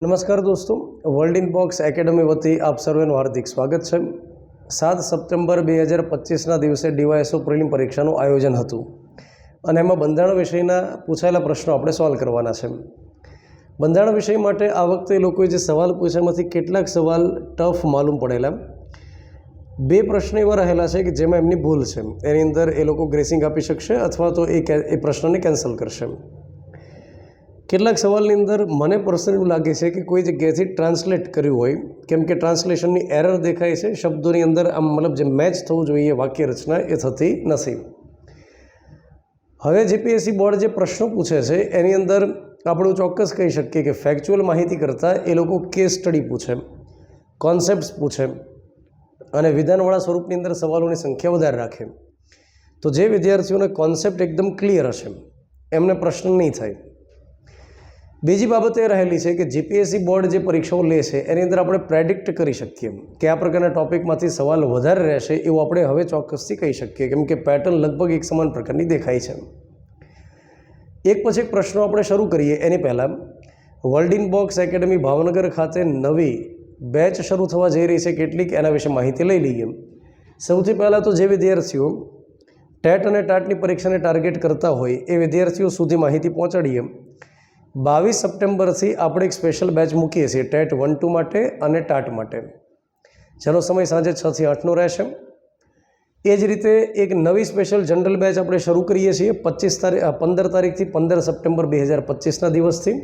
નમસ્કાર દોસ્તો, world inbox academy વતી આપ સર્વેનું હાર્દિક સ્વાગત છે। 7 સપ્ટેમ્બર 2025ના દિવસે ડીવાયએસઓ પ્રિલિમ પરીક્ષાનું આયોજન હતું અને એમાં બંધારણ વિષયના પૂછાયેલા પ્રશ્નો આપણે સોલ્વ કરવાના છે। બંધારણ વિષય માટે આ વખતે લોકોએ જે સવાલ પૂછ્યા એમાંથી કેટલાક સવાલ ટફ માલુમ પડેલા। બે પ્રશ્ન એવા રહેલા છે કે જેમાં એમની ભૂલ છે, એની અંદર એ લોકો ગ્રેસિંગ આપી શકશે અથવા તો એ પ્રશ્નને કેન્સલ કરશે। કેટલાક સવાલની અંદર મને પર્સનલી એવું લાગે છે કે કોઈ જગ્યાએથી ટ્રાન્સલેટ કર્યું હોય, કેમ કે ટ્રાન્સલેશનની એરર દેખાય છે, શબ્દોની અંદર આમ મતલબ જે મેચ થવું જોઈએ વાક્ય રચના એ થતી નથી। હવે જીપીએસસી બોર્ડ જે પ્રશ્નો પૂછે છે એની અંદર આપણે ચોક્કસ કહી શકીએ કે ફેક્ચ્યુઅલ માહિતી કરતાં એ લોકો કેસ સ્ટડી પૂછે, કોન્સેપ્ટ્સ પૂછે અને વિધાનવાળા સ્વરૂપની અંદર સવાલોની સંખ્યા વધારે રાખે। તો જે વિદ્યાર્થીઓને કોન્સેપ્ટ એકદમ ક્લિયર હશે એમને પ્રશ્ન નહીં થાય। બીજી બાબત એ રહેલી છે કે જીપીએસસી બોર્ડ જે પરીક્ષાઓ લે છે એની અંદર આપણે પ્રેડિક્ટ કરી શકીએ કે આ પ્રકારના ટૉપિકમાંથી સવાલ વધારે રહેશે એવું આપણે હવે ચોક્કસથી કહી શકીએ, કેમ કે પેટર્ન લગભગ એક સમાન પ્રકારની દેખાય છે। એક પછી એક પ્રશ્નો આપણે શરૂ કરીએ એની પહેલાં વર્લ્ડ ઇનબોક્સ એકેડમી ભાવનગર ખાતે નવી બેચ શરૂ થવા જઈ રહી છે, કેટલીક એના વિશે માહિતી લઈ લઈએ। સૌથી પહેલાં તો જે વિદ્યાર્થીઓ ટેટ અને ટાટની પરીક્ષાને ટાર્ગેટ કરતા હોય એ વિદ્યાર્થીઓ સુધી માહિતી પહોંચાડીએ। 22 સપ્ટેમ્બરથી આપણે એક સ્પેશિયલ બેચ મૂકીએ છીએ ટેટ 1-2 માટે અને ટાટ માટે, જેનો સમય સાંજે 6 થી 8નો રહેશે। એ જ રીતે એક નવી સ્પેશિયલ જનરલ બેચ આપણે શરૂ કરીએ છીએ 15 તારીખથી 15 સપ્ટેમ્બર 2025ના દિવસથી,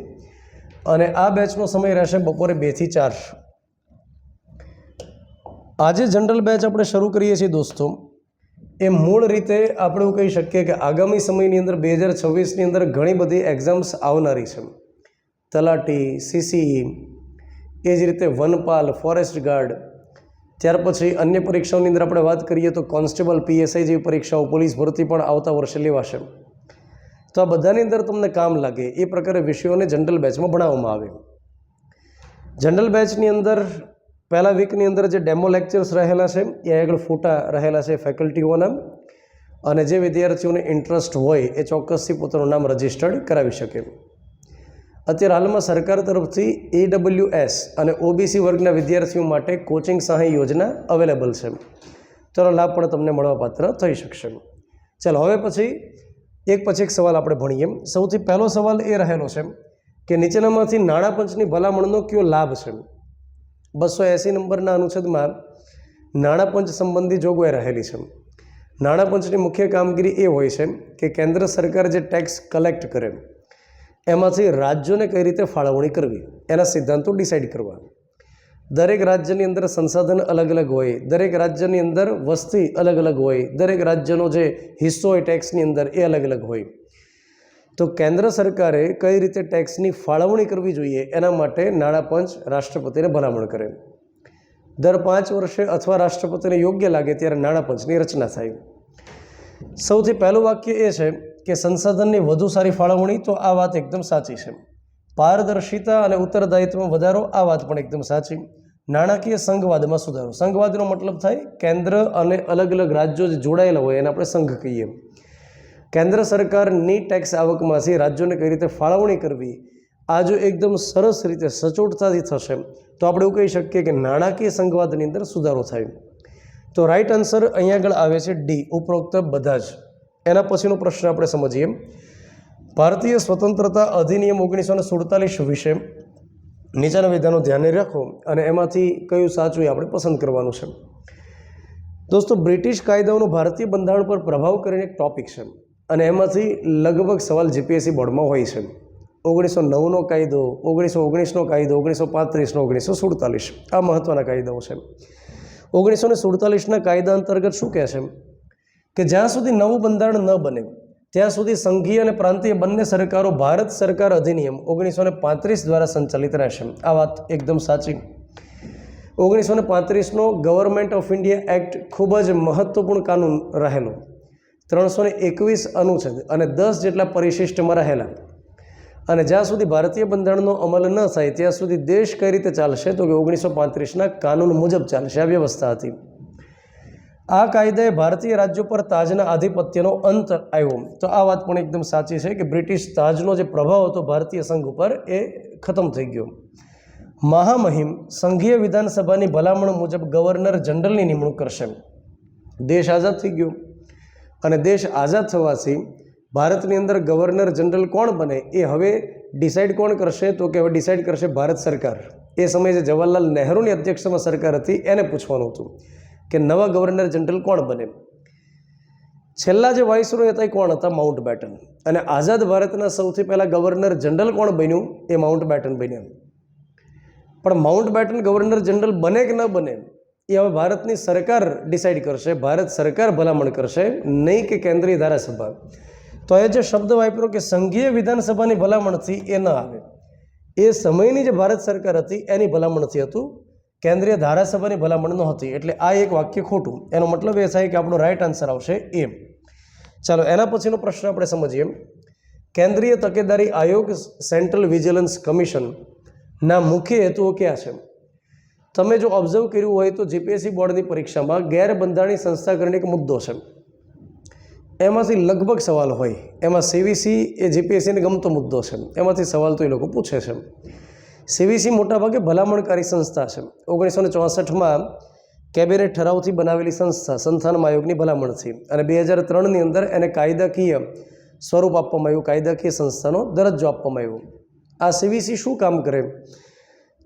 અને આ બેચનો સમય રહેશે બપોરે 2 થી 4। આજે જનરલ બેચ આપણે શરૂ કરીએ છીએ દોસ્તો, એ મૂળ રીતે આપણે એવું કહી શકીએ કે આગામી સમયની અંદર 2026ની અંદર ઘણી બધી એક્ઝામ્સ આવનારી છે। તલાટી, સીસીઈ, એ જ રીતે વનપાલ, ફોરેસ્ટ ગાર્ડ, ત્યાર પછી અન્ય પરીક્ષાઓની અંદર આપણે વાત કરીએ તો કોન્સ્ટેબલ, પીએસઆઈ જેવી પરીક્ષાઓ, પોલીસ ભરતી પણ આવતા વર્ષે લેવાશે। તો આ બધાની અંદર તમને કામ લાગે એ પ્રકારે વિષયોને જનરલ બેચમાં ભણાવવામાં આવે। જનરલ બેચની અંદર પહેલા વીકની અંદર જે ડેમો લેક્ચર્સ રહેલા છે એ આગળ ફોટા રહેલા છે ફેકલ્ટીઓના, અને જે વિદ્યાર્થીઓને ઇન્ટરેસ્ટ હોય એ ચોક્કસથી પોતાનું નામ રજિસ્ટર્ડ કરાવી શકે। અત્યારે હાલમાં સરકાર તરફથી AWS અને ઓબીસી વર્ગના વિદ્યાર્થીઓ માટે કોચિંગ સહાય યોજના અવેલેબલ છે, તેનો લાભ પણ તમને મળવાપાત્ર થઈ શકશે। ચાલો હવે પછી એક સવાલ આપણે ભણીએ। સૌથી પહેલો સવાલ એ રહેલો છે કે નીચેનામાંથી નાણાં પંચની ભલામણનો કયો લાભ છે? 280 નંબરના અનુચ્છેદમાં નાણાં પંચ સંબંધી જોગવાઈ રહેલી છે। નાણાં પંચની મુખ્ય કામગીરી એ હોય છે કે કેન્દ્ર સરકાર જે ટેક્સ કલેક્ટ કરે એમાંથી રાજ્યોને કઈ રીતે ફાળવણી કરવી એના સિદ્ધાંતો ડિસાઇડ કરવા। દરેક રાજ્યની અંદર સંસાધન અલગ અલગ હોય, દરેક રાજ્યની અંદર વસ્તી અલગ અલગ હોય, દરેક રાજ્યનો જે હિસ્સો હોય ટેક્સની અંદર એ અલગ અલગ હોય। તો કેન્દ્ર સરકારે કઈ રીતે ટેક્સની ફાળવણી કરવી જોઈએ એના માટે નાણાં પંચ રાષ્ટ્રપતિને ભલામણ કરે। દર 5 વર્ષે અથવા રાષ્ટ્રપતિને યોગ્ય લાગે ત્યારે નાણાં પંચની રચના થાય। સૌથી પહેલું વાક્ય એ છે કે સંસાધનની વધુ સારી ફાળવણી, તો આ વાત એકદમ સાચી છે। પારદર્શિતા અને ઉત્તરદાયિત્વમાં વધારો, આ વાત પણ એકદમ સાચી। નાણાકીય સંઘવાદમાં સુધારો, સંઘવાદનો મતલબ થાય કેન્દ્ર અને અલગ અલગ રાજ્યો જે જોડાયેલા હોય એને આપણે સંઘ કહીએ। કેન્દ્ર સરકારની ટેક્સ આવકમાંથી રાજ્યોને કઈ રીતે ફાળવણી કરવી, આ જો એકદમ સરસ રીતે સચોટતાથી થશે તો આપણે એવું કહી શકીએ કે નાણાકીય સંઘવાદની અંદર સુધારો થાય। તો રાઈટ આન્સર અહીંયા આગળ આવે છે ડી, ઉપરોક્ત બધા જ। એના પછીનો પ્રશ્ન આપણે સમજીએ। ભારતીય સ્વતંત્રતા અધિનિયમ 1947 વિશે નીચેના વિધાનો ધ્યાને રાખો અને એમાંથી કયું સાચું એ આપણે પસંદ કરવાનું છે। દોસ્તો, બ્રિટિશ કાયદાઓનો ભારતીય બંધારણ પર પ્રભાવ કરીને એક ટોપિક છે અને એમાંથી લગભગ સવાલ જીપીએસસી બોર્ડમાં હોય છે। 1909નો કાયદો, 1919નો કાયદો, 1935નો, 1947, આ મહત્ત્વના કાયદાઓ છે। 1947ના કાયદા અંતર્ગત શું કહે છે કે જ્યાં સુધી નવું બંધારણ ન બને ત્યાં સુધી સંઘીય અને પ્રાંતીય બંને સરકારો ભારત સરકાર અધિનિયમ 1935 દ્વારા સંચાલિત રહેશે। આ વાત એકદમ સાચી। 1935નો ગવર્મેન્ટ ઓફ ઇન્ડિયા એક્ટ ખૂબ જ મહત્ત્વપૂર્ણ કાનૂન રહેલો, 321 અનુચ્છેદ અને 10 જેટલા પરિશિષ્ટમાં રહેલા, અને જ્યાં સુધી ભારતીય બંધારણનો અમલ ન થાય ત્યાં સુધી દેશ કઈ રીતે ચાલશે તો કે 1935ના કાનૂન મુજબ ચાલશે, આ વ્યવસ્થા હતી। આ કાયદાએ ભારતીય રાજ્યો પર તાજના આધિપત્યનો અંત આવ્યો, તો આ વાત પણ એકદમ સાચી છે કે બ્રિટિશ તાજનો જે પ્રભાવ હતો ભારતીય સંઘ ઉપર એ ખતમ થઈ ગયો। મહામહિમ સંઘીય વિધાનસભાની ભલામણ મુજબ ગવર્નર જનરલની નિમણૂક કરશે. દેશ આઝાદ થઈ ગયો અને દેશ આઝાદ થવાથી ભારતની અંદર ગવર્નર જનરલ કોણ બને એ હવે ડિસાઇડ કોણ કરશે? તો કે હવે ડિસાઇડ કરશે ભારત સરકાર. એ સમયે જે જવાહરલાલ નહેરુની અધ્યક્ષતામાં સરકાર હતી એને પૂછવાનું હતું કે નવા ગવર્નર જનરલ કોણ બને. છેલ્લા જે વાઇસરોય હતા એ કોણ હતા? Mountbatten. અને આઝાદ ભારતના સૌથી પહેલાં ગવર્નર જનરલ કોણ બન્યું? એ માઉન્ટ બેટન બન્યા. પણ માઉન્ટ બેટન ગવર્નર જનરલ બને કે ન બને એ હવે ભારતની સરકાર ડિસાઇડ કરશે, ભારત સરકાર ભલામણ કરશે, નહીં કે કેન્દ્રીય ધારાસભા. તો એ જે શબ્દ વાપર્યો કે સંઘીય વિધાનસભાની ભલામણથી એ ન આવે, એ સમયની જે ભારત સરકાર હતી એની ભલામણથી હતું, કેન્દ્રીય ધારાસભાની ભલામણ નહોતી. એટલે આ એક વાક્ય ખોટું. એનો મતલબ એ થાય કે આપણો રાઇટ આન્સર આવશે એમ. ચાલો એના પછીનો પ્રશ્ન આપણે સમજીએ. કેન્દ્રીય તકેદારી આયોગ સેન્ટ્રલ વિજિલન્સ કમિશનના મુખ્ય હેતુઓ ક્યાં છે? તમે જો ઓબ્ઝર્વ કર્યું હોય તો જીપીએસસી બોર્ડની પરીક્ષામાં ગેરબંધારણીય સંસ્થા કરીને એક મુદ્દો છે, એમાંથી લગભગ સવાલ હોય. એમાં સીવીસી એ જીપીએસસીને ગમતો મુદ્દો છે, એમાંથી સવાલ તો એ લોકો પૂછે છે. સીવીસી મોટાભાગે ભલામણકારી સંસ્થા છે. 1964માં કેબિનેટ ઠરાવથી બનાવેલી સંસ્થા, સંસ્થાનમ આયોગની ભલામણથી, અને 2003ની અંદર એને કાયદાકીય સ્વરૂપ આપવામાં આવ્યું, કાયદાકીય સંસ્થાનો દરજ્જો આપવામાં આવ્યો. આ સીવીસી શું કામ કરે?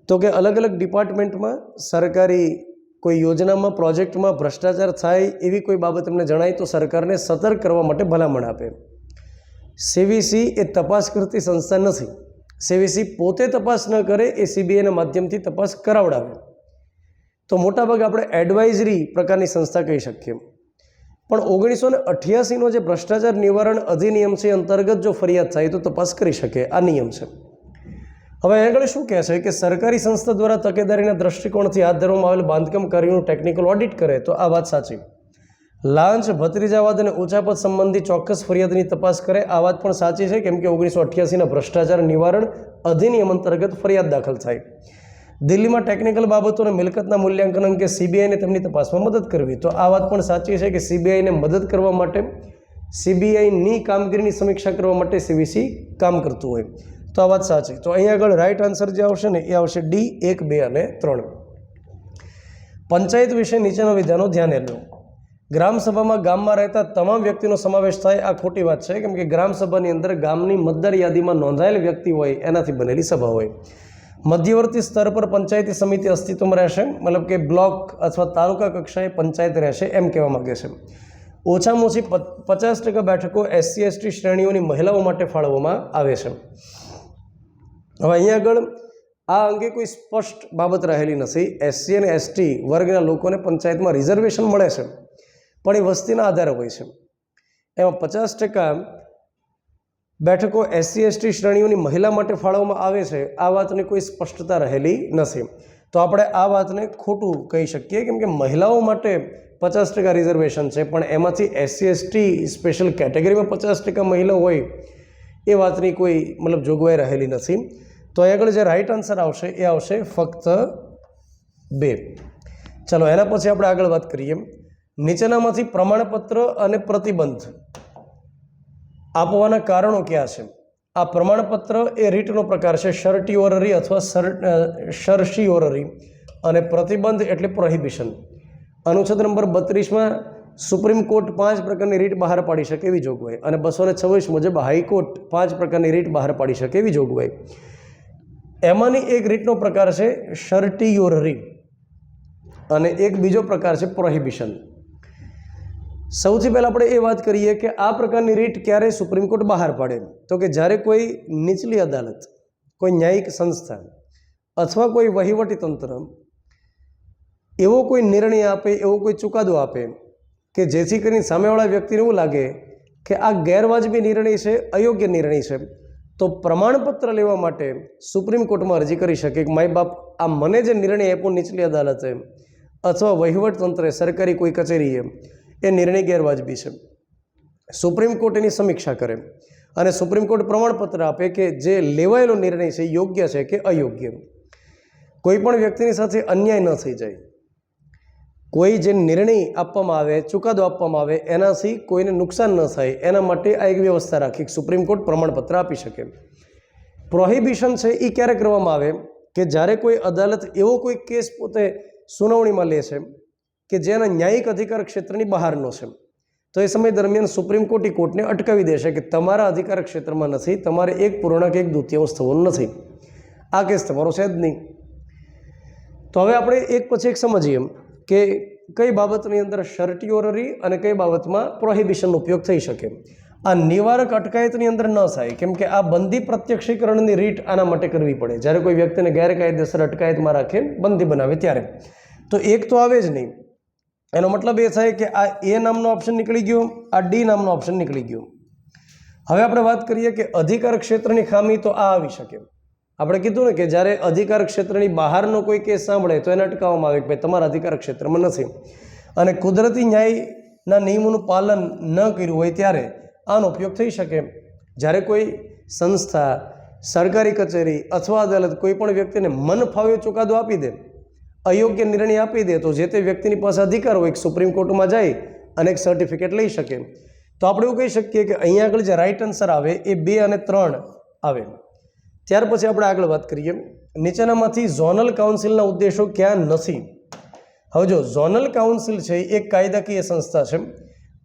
તો કે અલગ અલગ ડિપાર્ટમેન્ટમાં સરકારી કોઈ યોજનામાં, પ્રોજેક્ટમાં ભ્રષ્ટાચાર થાય એવી કોઈ બાબત એમને જણાય તો સરકારને સતર્ક કરવા માટે ભલામણ આપે. સીવીસી એ તપાસ કરતી સંસ્થા નથી. સીવીસી પોતે તપાસ ન કરે, એ સીબીઆઈના માધ્યમથી તપાસ કરાવડાવે. તો મોટાભાગે આપણે એડવાઇઝરી પ્રકારની સંસ્થા કહી શકીએ. પણ 1988નો જે ભ્રષ્ટાચાર નિવારણ અધિનિયમ છે અંતર્ગત જો ફરિયાદ થાય તો તપાસ કરી શકે, આ નિયમ છે. હવે આગળ શું કહે છે કે સરકારી સંસ્થા દ્વારા તકેદારીના દૃષ્ટિકોણથી હાથ ધરવામાં આવેલ બાંધકામ કાર્યોનું ટેકનિકલ ઓડિટ કરે તો આ વાત સાચી. લાંચ, ભત્રીજાવાદ અને ઉચાપત સંબંધી ચોક્કસ ફરિયાદની તપાસ કરે, આ વાત પણ સાચી છે, કેમ કે 1988ના ભ્રષ્ટાચાર નિવારણ અધિનિયમ અંતર્ગત ફરિયાદ દાખલ થાય. દિલ્હીમાં ટેકનિકલ બાબતો અને મિલકતના મૂલ્યાંકન અંગે સીબીઆઈને તેમની તપાસમાં મદદ કરવી, તો આ વાત પણ સાચી છે કે સીબીઆઈને મદદ કરવા માટે, સીબીઆઈની કામગીરીની સમીક્ષા કરવા માટે સીવીસી કામ કરતું હોય, તો આ વાત સાચી. તો અહીંયા આગળ રાઇટ આન્સર જે આવશે ને એ આવશે ડી 1, 2 અને 3. પંચાયત વિશે નીચેના વિધાનો ધ્યાને લો. ગ્રામસભામાં ગામમાં રહેતા તમામ વ્યક્તિનો સમાવેશ થાય, આ ખોટી વાત છે, કેમ કે ગ્રામસભાની અંદર ગામની મતદાર યાદીમાં નોંધાયેલ વ્યક્તિ હોય એનાથી બનેલી સભા હોય. મધ્યવર્તી સ્તર પર પંચાયતી સમિતિ અસ્તિત્વમાં રહેશે, મતલબ કે બ્લોક અથવા તાલુકા કક્ષાએ પંચાયત રહેશે એમ કહેવા માગે છે. ઓછામાં ઓછી 50% બેઠકો SC ST શ્રેણીઓની મહિલાઓ માટે ફાળવવામાં આવે છે. હવે અહીંયા આગળ આ અંગે કોઈ સ્પષ્ટ બાબત રહેલી નથી. SC અને ST વર્ગના લોકોને પંચાયતમાં રિઝર્વેશન મળે છે, પણ એ વસ્તીના આધારે હોય છે. એમાં 50% બેઠકો SC ST શ્રેણીઓની મહિલા માટે ફાળવવામાં આવે છે, આ વાતની કોઈ સ્પષ્ટતા રહેલી નથી. તો આપણે આ વાતને ખોટું કહી શકીએ, કેમ કે મહિલાઓ માટે 50% રિઝર્વેશન છે, પણ એમાંથી SC ST સ્પેશિયલ કેટેગરીમાં 50% મહિલા હોય એ વાતની કોઈ મતલબ જોગવાઈ રહેલી નથી. તો આગળ જે રાઇટ આન્સર આવશે એ આવશે ફક્ત 2. ચાલો એના પછી આપણે આગળ વાત કરીએ. નીચેનામાંથી પ્રમાણપત્ર અને પ્રતિબંધ આપવાના કારણો ક્યાં છે? આ પ્રમાણપત્ર એ રીટનો પ્રકાર છે, શર્ટિઓરરી અથવા શર્શિઓરરી, અને પ્રતિબંધ એટલે પ્રોહિબિશન. અનુચ્છેદ નંબર 32માં સુપ્રીમ કોર્ટ 5 પ્રકારની રીટ બહાર પાડી શકે એવી જોગવાઈ, અને 226 મુજબ હાઈકોર્ટ 5 પ્રકારની રીટ બહાર પાડી શકે એવી જોગવાઈ. એમાંની એક રીટનો પ્રકાર છે શર્ટિયોરરી અને એક બીજો પ્રકાર છે પ્રોહિબિશન. સૌથી પહેલાં આપણે એ વાત કરીએ કે આ પ્રકારની રીટ ક્યારે સુપ્રીમ કોર્ટ બહાર પાડે, તો કે જ્યારે કોઈ નીચલી અદાલત, કોઈ ન્યાયિક સંસ્થા અથવા કોઈ વહીવટી તંત્ર એવો કોઈ નિર્ણય આપે, એવો કોઈ ચુકાદો આપે કે જેથી કરીને સામેવાળા વ્યક્તિને એવું લાગે કે આ ગેરવાજબી નિર્ણય છે, અયોગ્ય નિર્ણય છે, તો પ્રમાણપત્ર લેવા માટે સુપ્રીમ કોર્ટમાં અરજી કરી શકે કે માય બાપ આ મને જે નિર્ણય આપ્યો નીચલી અદાલતે અથવા વહીવટ તંત્રે, સરકારી કોઈ કચેરીએ, એ નિર્ણય ગેરવાજબી છે. સુપ્રીમ કોર્ટ એની સમીક્ષા કરે અને સુપ્રીમ કોર્ટ પ્રમાણપત્ર આપે કે જે લેવાયેલો નિર્ણય છે યોગ્ય છે કે અયોગ્ય. કોઈ પણ વ્યક્તિની સાથે અન્યાય ન થઈ જાય, કોઈ જે નિર્ણય આપવામાં આવે, ચુકાદો આપવામાં આવે, એનાથી કોઈને નુકસાન ન થાય એના માટે આ એક વ્યવસ્થા રાખી સુપ્રીમ કોર્ટ પ્રમાણપત્ર આપી શકે. પ્રોહિબિશન છે એ ક્યારે કરવામાં આવે? કે જ્યારે કોઈ અદાલત એવો કોઈ કેસ પોતે સુનાવણીમાં લે છે કે જેના ન્યાયિક અધિકાર ક્ષેત્રની બહારનો છે, તો એ સમય દરમિયાન સુપ્રીમ કોર્ટ એ કોર્ટને અટકાવી દેશે કે તમારા અધિકાર ક્ષેત્રમાં નથી, તમારે 1.1/2 થવાનું નથી, આ કેસ તમારો છે જ નહીં. તો હવે આપણે એક પછી એક સમજીએ કે કઈ બાબતની અંદર સર્ટિયોરરી અને કઈ બાબતમાં પ્રોહિબિશનનો ઉપયોગ થઈ શકે. આ નિવારક અટકાયતની અંદર ન થાય, કેમ કે આ બંદી પ્રત્યક્ષીકરણની રીટ આના માટે કરવી પડે. જ્યારે કોઈ વ્યક્તિને ગેરકાયદેસર અટકાયતમાં રાખે, બંદી બનાવે ત્યારે તો એક તો આવે જ નહીં. એનો મતલબ એ થાય કે આ એ નામનો ઓપ્શન નીકળી ગયો, આ ડી નામનો ઓપ્શન નીકળી ગયો. હવે આપણે વાત કરીએ કે અધિકાર ક્ષેત્રની ખામી, તો આ આવી શકે. આપણે કીધું ને કે જ્યારે અધિકાર ક્ષેત્રની બહારનો કોઈ કેસ સાંભળે તો એને અટકાવવામાં આવે કે ભાઈ તમારા અધિકાર ક્ષેત્રમાં નથી, અને કુદરતી ન્યાયના નિયમોનું પાલન ન કર્યું હોય ત્યારે આનો ઉપયોગ થઈ શકે. જ્યારે કોઈ સંસ્થા, સરકારી કચેરી અથવા અદાલત કોઈ પણ વ્યક્તિને મન ફાવે ચુકાદો આપી દે, અયોગ્ય નિર્ણય આપી દે, તો જે તે વ્યક્તિની પાસે અધિકાર હોય સુપ્રીમ કોર્ટમાં જાય અને એક સર્ટિફિકેટ લઈ શકે. તો આપણે એવું કહી શકીએ કે અહીંયા આગળ જે રાઇટ આન્સર આવે એ 2 અને 3 આવે. ત્યાર પછી આપણે આગળ વાત કરીએ, નીચેનામાંથી ઝોનલ કાઉન્સિલના ઉદ્દેશો ક્યાં નથી? હવે જો ઝોનલ કાઉન્સિલ છે એ એક કાયદાકીય સંસ્થા છે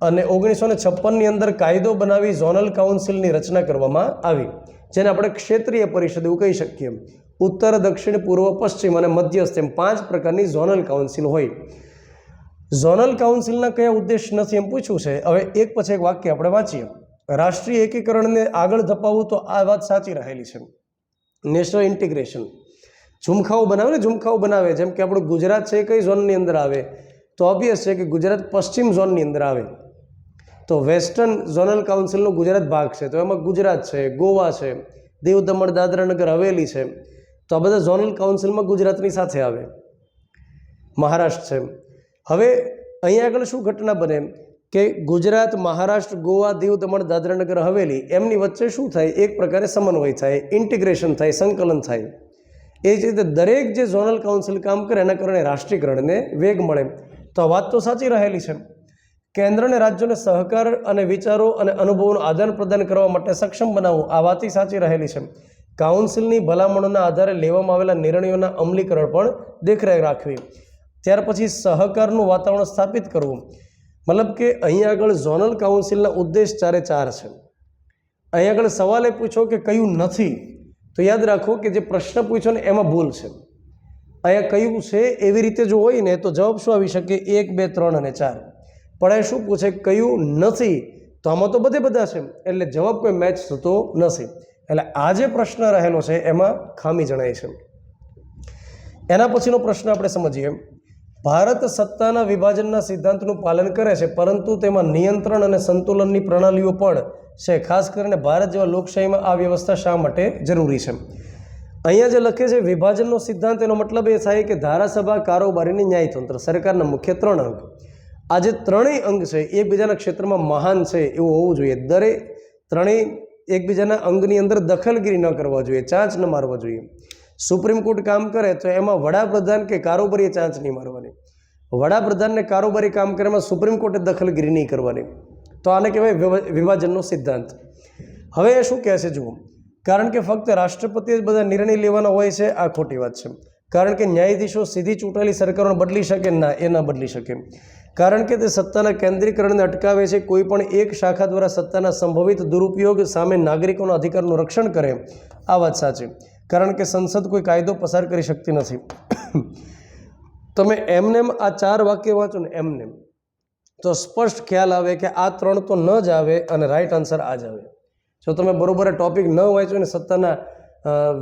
અને 1956ની અંદર કાયદો બનાવી ઝોનલ કાઉન્સિલની રચના કરવામાં આવી, જેને આપણે ક્ષેત્રીય પરિષદ એવું કહી શકીએ. ઉત્તર, દક્ષિણ, પૂર્વ, પશ્ચિમ અને મધ્યસ્થ એમ 5 પ્રકારની ઝોનલ કાઉન્સિલ હોય. ઝોનલ કાઉન્સિલના કયા ઉદ્દેશ નથી એમ પૂછ્યું છે. હવે એક પછી એક વાક્ય આપણે વાંચીએ. રાષ્ટ્રીય એકીકરણને આગળ ધપાવવું, તો આ વાત સાચી રહેલી છે. નેશનલ ઇન્ટિગ્રેશન, ઝુમખાઓ બનાવે ને, ઝુમખાઓ બનાવે, જેમ કે આપણું ગુજરાત છે એ કઈ ઝોનની અંદર આવે? તો ઓબ્વિયસ છે કે ગુજરાત પશ્ચિમ ઝોનની અંદર આવે. તો વેસ્ટર્ન ઝોનલ કાઉન્સિલનો ગુજરાત ભાગ છે, તો એમાં ગુજરાત છે, ગોવા છે, દીવ દમણ દાદરા નગર હવેલી છે, તો આ બધા ઝોનલ કાઉન્સિલમાં ગુજરાતની સાથે આવે. મહારાષ્ટ્ર છે. હવે અહીંયા આગળ શું ઘટના બને કે ગુજરાત, મહારાષ્ટ્ર, ગોવા, દીવ દમણ દાદરા નગર હવેલી એમની વચ્ચે શું થાય? એક પ્રકારે સમન્વય થાય, ઇન્ટિગ્રેશન થાય, સંકલન થાય. એ જ રીતે દરેક જે ઝોનલ કાઉન્સિલ કામ કરે એના કારણે રાષ્ટ્રીયકરણને વેગ મળે. તો આ વાત તો સાચી રહેલી છે. કેન્દ્ર અને રાજ્યોને સહકાર અને વિચારો અને અનુભવોનું આદાન પ્રદાન કરવા માટે સક્ષમ બનાવવું, આ વાત સાચી રહેલી છે. કાઉન્સિલની ભલામણોના આધારે લેવામાં આવેલા નિર્ણયોના અમલીકરણ પણ દેખરેખ રાખવી. ત્યાર પછી સહકારનું વાતાવરણ સ્થાપિત કરવું. મતલબ કે અહીંયા આગળ ઝોનલ કાઉન્સિલના ઉદ્દેશ 4 છે. અહીંયા આગળ સવાલ એ પૂછો કે કયું નથી, તો યાદ રાખો કે જે પ્રશ્ન પૂછ્યો ને એમાં ભૂલ છે. અહીંયા કયું છે એવી રીતે જો હોય ને તો જવાબ શું આવી શકે? 1, 2, 3 અને 4. પણ એ શું પૂછે? કયું નથી, તો આમાં તો બધા છે, એટલે જવાબ કોઈ મેચ થતો નથી. એટલે આ જે પ્રશ્ન રહેલો છે એમાં ખામી જણાય છે. એના પછીનો પ્રશ્ન આપણે સમજીએ. ભારત સત્તાના વિભાજનના સિદ્ધાંતનું પાલન કરે છે, પરંતુ તેમાં નિયંત્રણ અને સંતુલનની પ્રણાલીઓ પણ છે. ખાસ કરીને ભારત જેવા લોકશાહીમાં આ વ્યવસ્થા શા માટે જરૂરી છે? અહીંયા જે લખે છે વિભાજનનો સિદ્ધાંત, એનો મતલબ એ થાય કે ધારાસભા, કારોબારી અને ન્યાયતંત્ર, સરકારના મુખ્ય 3 અંગ. આ જે ત્રણેય અંગ છે એ એકબીજાના ક્ષેત્રમાં મહાન છે એવું હોવું જોઈએ. દરેક ત્રણેય એકબીજાના અંગની અંદર દખલગીરી ન કરવા જોઈએ, ચાંચ ન મારવા જોઈએ. સુપ્રીમ કોર્ટ કામ કરે તો એમાં વડાપ્રધાન કે કારોબારીએ ચાંચ નહીં મારવાની. વડાપ્રધાનને કારોબારી કામ કરે એમાં સુપ્રીમ કોર્ટે દખલગીરી નહીં કરવાની. તો આને કહેવાય વિભાજનનો સિદ્ધાંત. હવે એ શું કહે છે જુઓ, કારણ કે ફક્ત રાષ્ટ્રપતિએ જ બધા નિર્ણય લેવાના હોય છે, આ ખોટી વાત છે. કારણ કે ન્યાયાધીશો સીધી ચૂંટાયેલી સરકારોને બદલી શકે ના, એ ના બદલી શકે. કારણ કે તે સત્તાના કેન્દ્રીકરણને અટકાવે છે. કોઈ પણ એક શાખા દ્વારા સત્તાના સંભવિત દુરુપયોગ સામે નાગરિકોના અધિકારનું રક્ષણ કરે, આ વાત સાચી. કારણ કે સંસદ કોઈ કાયદો પસાર કરી શકતી નથી. તમે એમનેમ આ 4 વાક્ય વાંચો ને એમનેમ, તો સ્પષ્ટ ખ્યાલ આવે કે આ 3 તો ન જ આવે અને રાઈટ આન્સર આ જ આવે. જો તમે બરોબર ટોપિક ન વાંચ્યો ને સત્તાના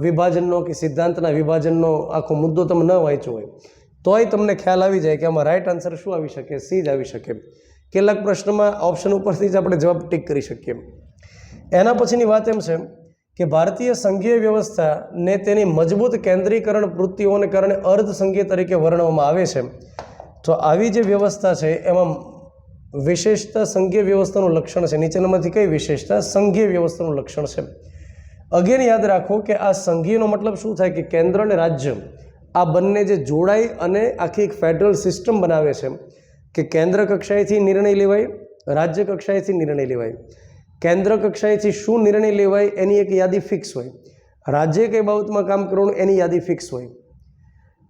વિભાજનનો કે સિદ્ધાંતના વિભાજનનો આખો મુદ્દો તમે ન વાંચ્યો હોય તોય તમને ખ્યાલ આવી જાય કે આમાં રાઈટ આન્સર શું આવી શકે? સી જ આવી શકે. કેટલાક પ્રશ્નમાં ઓપ્શન ઉપરથી જ આપણે જવાબ ટીક કરી શકીએ. એના પછીની વાત એમ છે કે ભારતીય સંઘીય વ્યવસ્થાને તેની મજબૂત કેન્દ્રીકરણ વૃત્તિઓને કારણે અર્ધ સંઘીય તરીકે વર્ણવવામાં આવે છે. તો આવી જે વ્યવસ્થા છે એમાં વિશેષતા સંઘીય વ્યવસ્થાનું લક્ષણ છે. નીચેનામાંથી કઈ વિશેષતા સંઘીય વ્યવસ્થાનું લક્ષણ છે? અગેન યાદ રાખો કે આ સંઘીયનો મતલબ શું થાય કે કેન્દ્ર અને રાજ્ય આ બંને જે જોડાઈ અને આખી એક ફેડરલ સિસ્ટમ બનાવે છે કે કેન્દ્ર કક્ષાએથી નિર્ણય લેવાય, રાજ્ય કક્ષાએથી નિર્ણય લેવાય. કેન્દ્ર કક્ષાએથી શું નિર્ણય લેવાય એની એક યાદી ફિક્સ હોય, રાજ્ય કઈ બાબતમાં કામ કરવાનું એની યાદી ફિક્સ હોય,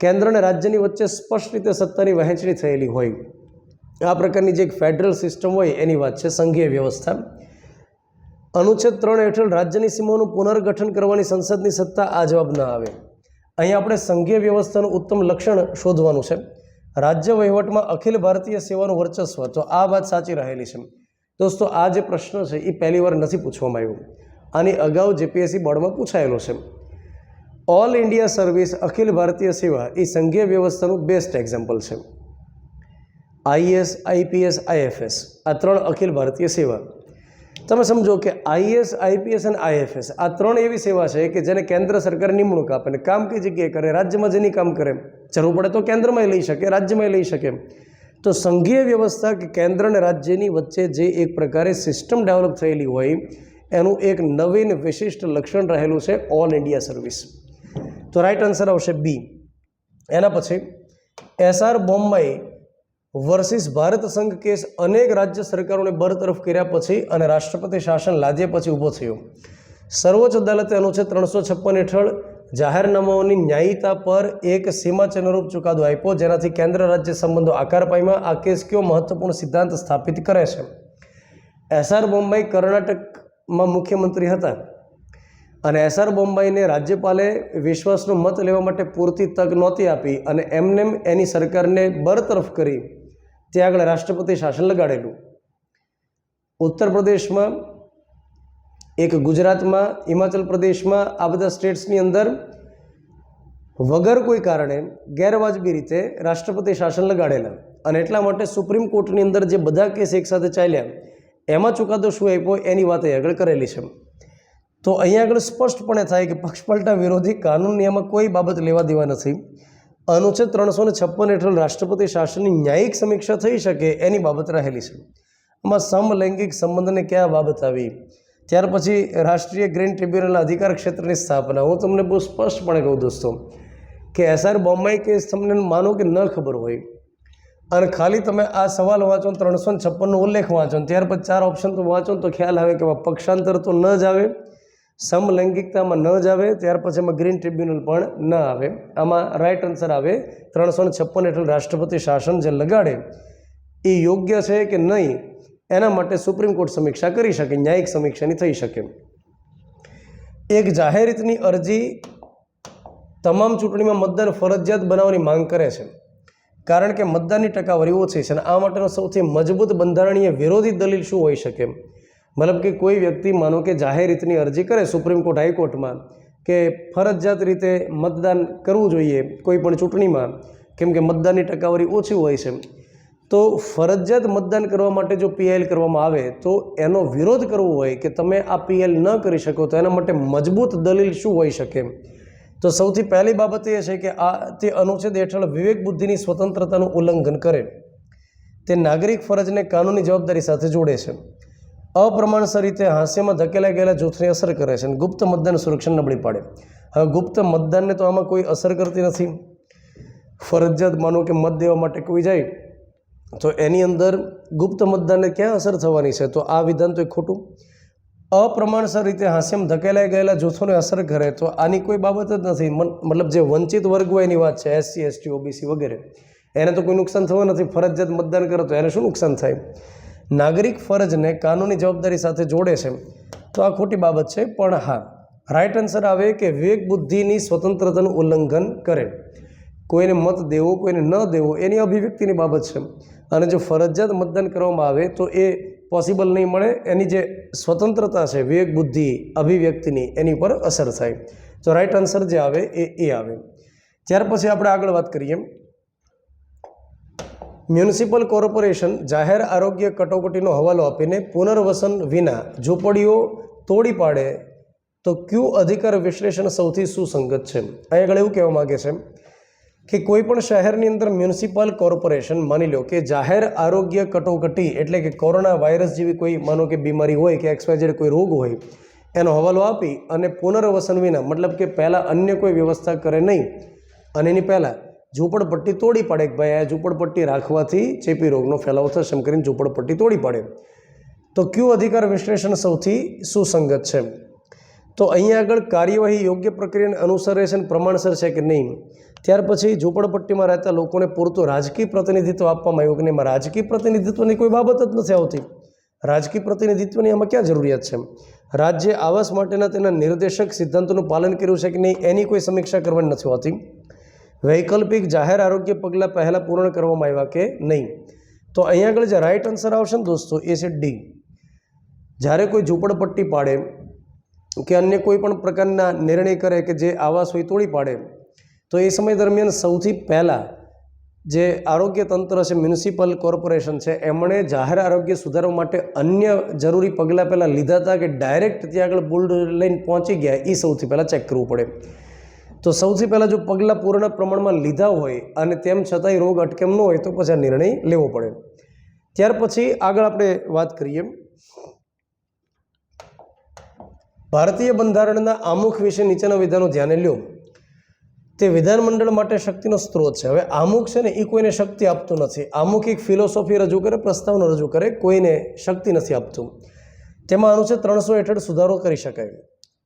કેન્દ્ર અને રાજ્યની વચ્ચે સ્પષ્ટ રીતે સત્તાની વહેંચણી થયેલી હોય, આ પ્રકારની જે એક ફેડરલ સિસ્ટમ હોય એની વાત છે સંઘીય વ્યવસ્થા. અનુચ્છેદ 3 હેઠળ રાજ્યની સીમાઓનું પુનર્ગઠન કરવાની સંસદની સત્તા આ જવાબ ન આવે. અહીં આપણે સંઘીય વ્યવસ્થાનું ઉત્તમ લક્ષણ શોધવાનું છે. રાજ્ય વહીવટમાં અખિલ ભારતીય સેવાનું વર્ચસ્વ, તો આ વાત સાચી રહેલી છે. દોસ્તો આ જે પ્રશ્ન છે એ પહેલી વાર નથી પૂછવામાં આવ્યો, આની અગાઉ જીપીએસસી બોર્ડમાં પૂછાયેલો છે. All India service Akhil Bharatiya સેવા એ સંઘીય વ્યવસ્થાનું બેસ્ટ એક્ઝામ્પલ છે. આઈએસ, આઈપીએસ, આઈએફએસ આ 3 અખિલ ભારતીય સેવા. તમે સમજો કે આઈએસ, આઈપીએસ અને આઈએફએસ આ 3 એવી સેવા છે કે જેને કેન્દ્ર સરકાર નિમણૂક આપે અને કામ કઈ જગ્યાએ કરે, રાજ્યમાં જેની કામ કરે, જરૂર પડે તો કેન્દ્રમાં લઈ શકે, રાજ્યમાં લઈ શકે. તો સંઘીય વ્યવસ્થા કે કેન્દ્ર અને રાજ્યની વચ્ચે જે એક પ્રકારે સિસ્ટમ ડેવલપ થયેલી હોય એનું એક નવીન વિશિષ્ટ લક્ષણ રહેલું છે ઓલ ઇન્ડિયા સર્વિસ. તો રાઈટ આન્સર આવશે બી. એના પછી એસઆર બોમ્બાઈ વર્સિસ ભારત સંઘ કેસ અનેક રાજ્ય સરકારોને બરતરફ કર્યા પછી અને રાષ્ટ્રપતિ શાસન લાદ્યા પછી ઊભો થયો. સર્વોચ્ચ અદાલતે અનુચ્છેદ 356 હેઠળ જાહેરનામાઓની ન્યાયિતા પર એક સીમાચિહ્નરૂપ ચુકાદો આપ્યો, જેનાથી કેન્દ્ર રાજ્ય સંબંધો આકાર પામ્યા. આ કેસ કયો મહત્વપૂર્ણ સિદ્ધાંત સ્થાપિત કરે છે? એસઆર બોમ્બાઈ કર્ણાટકમાં મુખ્યમંત્રી હતા અને એસઆર બોમ્બાઈને રાજ્યપાલે વિશ્વાસનો મત લેવા માટે પૂરતી તક નહોતી આપી અને એમને એની સરકારને બરતરફ કરી ત્યાં આગળ રાષ્ટ્રપતિ શાસન લગાડેલું. ઉત્તર પ્રદેશમાં, એક ગુજરાતમાં, હિમાચલ પ્રદેશમાં આ બધા સ્ટેટ્સની અંદર વગર કોઈ કારણે ગેરવાજબી રીતે રાષ્ટ્રપતિ શાસન લગાડેલા અને એટલા માટે સુપ્રીમ કોર્ટની અંદર જે બધા કેસ એકસાથે ચાલ્યા એમાં ચુકાદો શું આપ્યો એની વાત અહીં આગળ કરેલી છે. તો અહીંયા આગળ સ્પષ્ટપણે થાય કે પક્ષપલટા વિરોધી કાનૂનની એમાં કોઈ બાબત લેવા દેવા નથી. અનુચ્છેદ 356 હેઠળ રાષ્ટ્રપતિ શાસનની ન્યાયિક સમીક્ષા થઈ શકે એની બાબત રહેલી છે. આમાં સમલૈંગિક સંબંધને ક્યાં બાબત આવી, ત્યાર પછી રાષ્ટ્રીય ગ્રીન ટ્રિબ્યુનલના અધિકાર ક્ષેત્રની સ્થાપના. હું તમને બહુ સ્પષ્ટપણે કહું દોસ્તો કે એસઆર બોમ્બાઈ કેસ તમને માનો કે ન ખબર હોય અને ખાલી તમે આ સવાલ વાંચો, 356નો ઉલ્લેખ વાંચો, ત્યાર પછી 4 ઓપ્શન તો વાંચો તો ખ્યાલ આવે કે પક્ષાંતર તો ન જ આવે, સમલૈંગિકતામાં ન જ આવે, ત્યાર પછી એમાં ગ્રીન ટ્રિબ્યુનલ પણ ન આવે. આમાં રાઈટ આન્સર આવે 356 હેઠળ રાષ્ટ્રપતિ શાસન જે લગાડે એ યોગ્ય છે કે નહીં એના માટે સુપ્રીમ કોર્ટ સમીક્ષા કરી શકે, ન્યાયિક સમીક્ષાની થઈ શકે. એક જાહેર હિતની અરજી તમામ ચૂંટણીમાં મતદાન ફરજિયાત બનાવવાની માંગ કરે છે કારણ કે મતદાનની ટકાવારી ઓછી છે અને આ માટેનો સૌથી મજબૂત બંધારણીય વિરોધી દલીલ શું હોઈ શકે? મતલબ કે કોઈ વ્યક્તિ માનો કે જાહેર હિતની અરજી કરે સુપ્રીમ કોર્ટ, હાઈકોર્ટમાં કે ફરજિયાત રીતે મતદાન કરવું જોઈએ કોઈ પણ ચૂંટણીમાં કેમ કે મતદાનની ટકાવારી ઓછી હોય છે. તો ફરજિયાત મતદાન કરવા માટે જો પીએલ કરવામાં આવે તો એનો વિરોધ કરવો હોય કે તમે આ પીએલ ન કરી શકો તો એના માટે મજબૂત દલીલ શું હોઈ શકે? તો સૌથી પહેલી બાબત એ છે કે આ તે અનુચ્છેદ હેઠળ વિવેક બુદ્ધિની સ્વતંત્રતાનું ઉલ્લંઘન કરે, તે નાગરિક ફરજને કાનૂની જવાબદારી સાથે જોડે છે, અપ્રમાણસર રીતે હાંસ્યમાં ધકેલાઈ ગયેલા જૂથને અસર કરે છે અને ગુપ્ત મતદાન સુરક્ષા નબળી પાડે. હવે ગુપ્ત મતદાનને તો આમાં કોઈ અસર કરતી નથી. ફરજિયાત માનો કે મત દેવા માટે કોઈ જાય તો એની અંદર ગુપ્ત મતદાનને ક્યાં અસર થવાની છે? તો આ વિધાન તો ખોટું. અપ્રમાણસર રીતે હાંસ્યમાં ધકેલાઈ ગયેલા જૂથોને અસર કરે તો આની કોઈ બાબત જ નથી. મતલબ જે વંચિત વર્ગ હોય એની વાત છે, એસસી, એસટી, ઓબીસી વગેરે, એને તો કોઈ નુકસાન થવા નથી. ફરજિયાત મતદાન કરે તો એને શું નુકસાન થાય? નાગરિક ફરજને કાનૂની જવાબદારી સાથે જોડે છે તો આ ખોટી બાબત છે. પણ હા, રાઈટ આન્સર આવે કે વિવેક બુદ્ધિની સ્વતંત્રતાનું ઉલ્લંઘન કરે. કોઈને મત દેવો, કોઈને ન દેવો એની અભિવ્યક્તિની બાબત છે અને જો ફરજિયાત મતદાન કરવામાં આવે તો એ પોસિબલ નહીં મળે. એની જે સ્વતંત્રતા છે વિવેક બુદ્ધિ અભિવ્યક્તિની એની પર અસર થાય. તો રાઈટ આન્સર જે આવે એ આવે. ત્યાર પછી આપણે આગળ વાત કરીએ. મ્યુનિસિપલ કોર્પોરેશન જાહેર આરોગ્ય કટોકટીનો હવાલો આપીને પુનર્વસન વિના ઝૂંપડીઓ તોડી પાડે તો કયું અધિકાર વિશ્લેષણ સૌથી સુસંગત છે? અહીં આગળ એવું કહેવા માગે છે કે કોઈ પણ શહેરની અંદર મ્યુનિસિપલ કોર્પોરેશન માની લો કે જાહેર આરોગ્ય કટોકટી એટલે કે કોરોના વાયરસ જેવી કોઈ માનો કે બીમારી હોય કે XYZ કોઈ રોગ હોય એનો હવાલો આપી અને પુનર્વસન વિના મતલબ કે પહેલાં અન્ય કોઈ વ્યવસ્થા કરે નહીં અને એની પહેલાં ઝૂંપડપટ્ટી તોડી પાડે કે ભાઈ આ ઝૂંપડપટ્ટી રાખવાથી ચેપી રોગનો ફેલાવો થશે એમ કરીને ઝૂંપડપટ્ટી તોડી પાડે તો કયું અધિકાર વિશ્લેષણ સૌથી સુસંગત છે? તો અહીંયા આગળ કાર્યવાહી યોગ્ય પ્રક્રિયાને અનુસરે છે અને પ્રમાણસર છે કે નહીં. ત્યાર પછી ઝૂંપડપટ્ટીમાં રહેતા લોકોને પૂરતું રાજકીય પ્રતિનિધિત્વ આપવામાં આવ્યું કે નહીં. એમાં રાજકીય પ્રતિનિધિત્વની કોઈ બાબત જ નથી આવતી. રાજકીય પ્રતિનિધિત્વની આમાં ક્યાં જરૂરિયાત છે? રાજ્ય આવાસ માટેના તેના નિર્દેશક સિદ્ધાંતોનું પાલન કર્યું છે કે નહીં એની કોઈ સમીક્ષા કરવાની નથી હોતી. વૈકલ્પિક જાહેર આરોગ્ય પગલાં પહેલાં પૂર્ણ કરવામાં આવ્યા કે નહીં. તો અહીંયા આગળ જે રાઇટ આન્સર આવશે ને દોસ્તો એ છે ડી. જ્યારે કોઈ ઝૂંપડપટ્ટી પાડે કે અન્ય કોઈ પણ પ્રકારના નિર્ણય કરે કે જે આવાસ હોય તોડી પાડે, તો એ સમય દરમિયાન સૌથી પહેલાં જે આરોગ્ય તંત્ર છે, મ્યુનિસિપલ કોર્પોરેશન છે, એમણે જાહેર આરોગ્ય સુધારવા માટે અન્ય જરૂરી પગલાં પહેલાં લીધા હતા કે ડાયરેક્ટ ત્યાં આગળ બુલડોઝર લઈને પહોંચી ગયા, એ સૌથી પહેલાં ચેક કરવું પડે. તો સૌથી પહેલાં જો પગલાં પૂર્ણ પ્રમાણમાં લીધા હોય અને તેમ છતાંય રોગ અટકેમ ન હોય તો પછી આ નિર્ણય લેવો પડે. ત્યાર પછી આગળ આપણે વાત કરીએ ભારતીય બંધારણના આમુખ વિશે નીચેના વિધાનો ધ્યાને લ્યો. તે વિધાનમંડળ માટે શક્તિનો સ્ત્રોત છે. હવે આમુખ છે ને એ કોઈને શક્તિ આપતું નથી. આમુખ એક ફિલોસોફી રજૂ કરે, પ્રસ્તાવનો રજૂ કરે, કોઈને શક્તિ નથી આપતું. તેમાં અનુચ્છેદ 300 હેઠળ સુધારો કરી શકાય.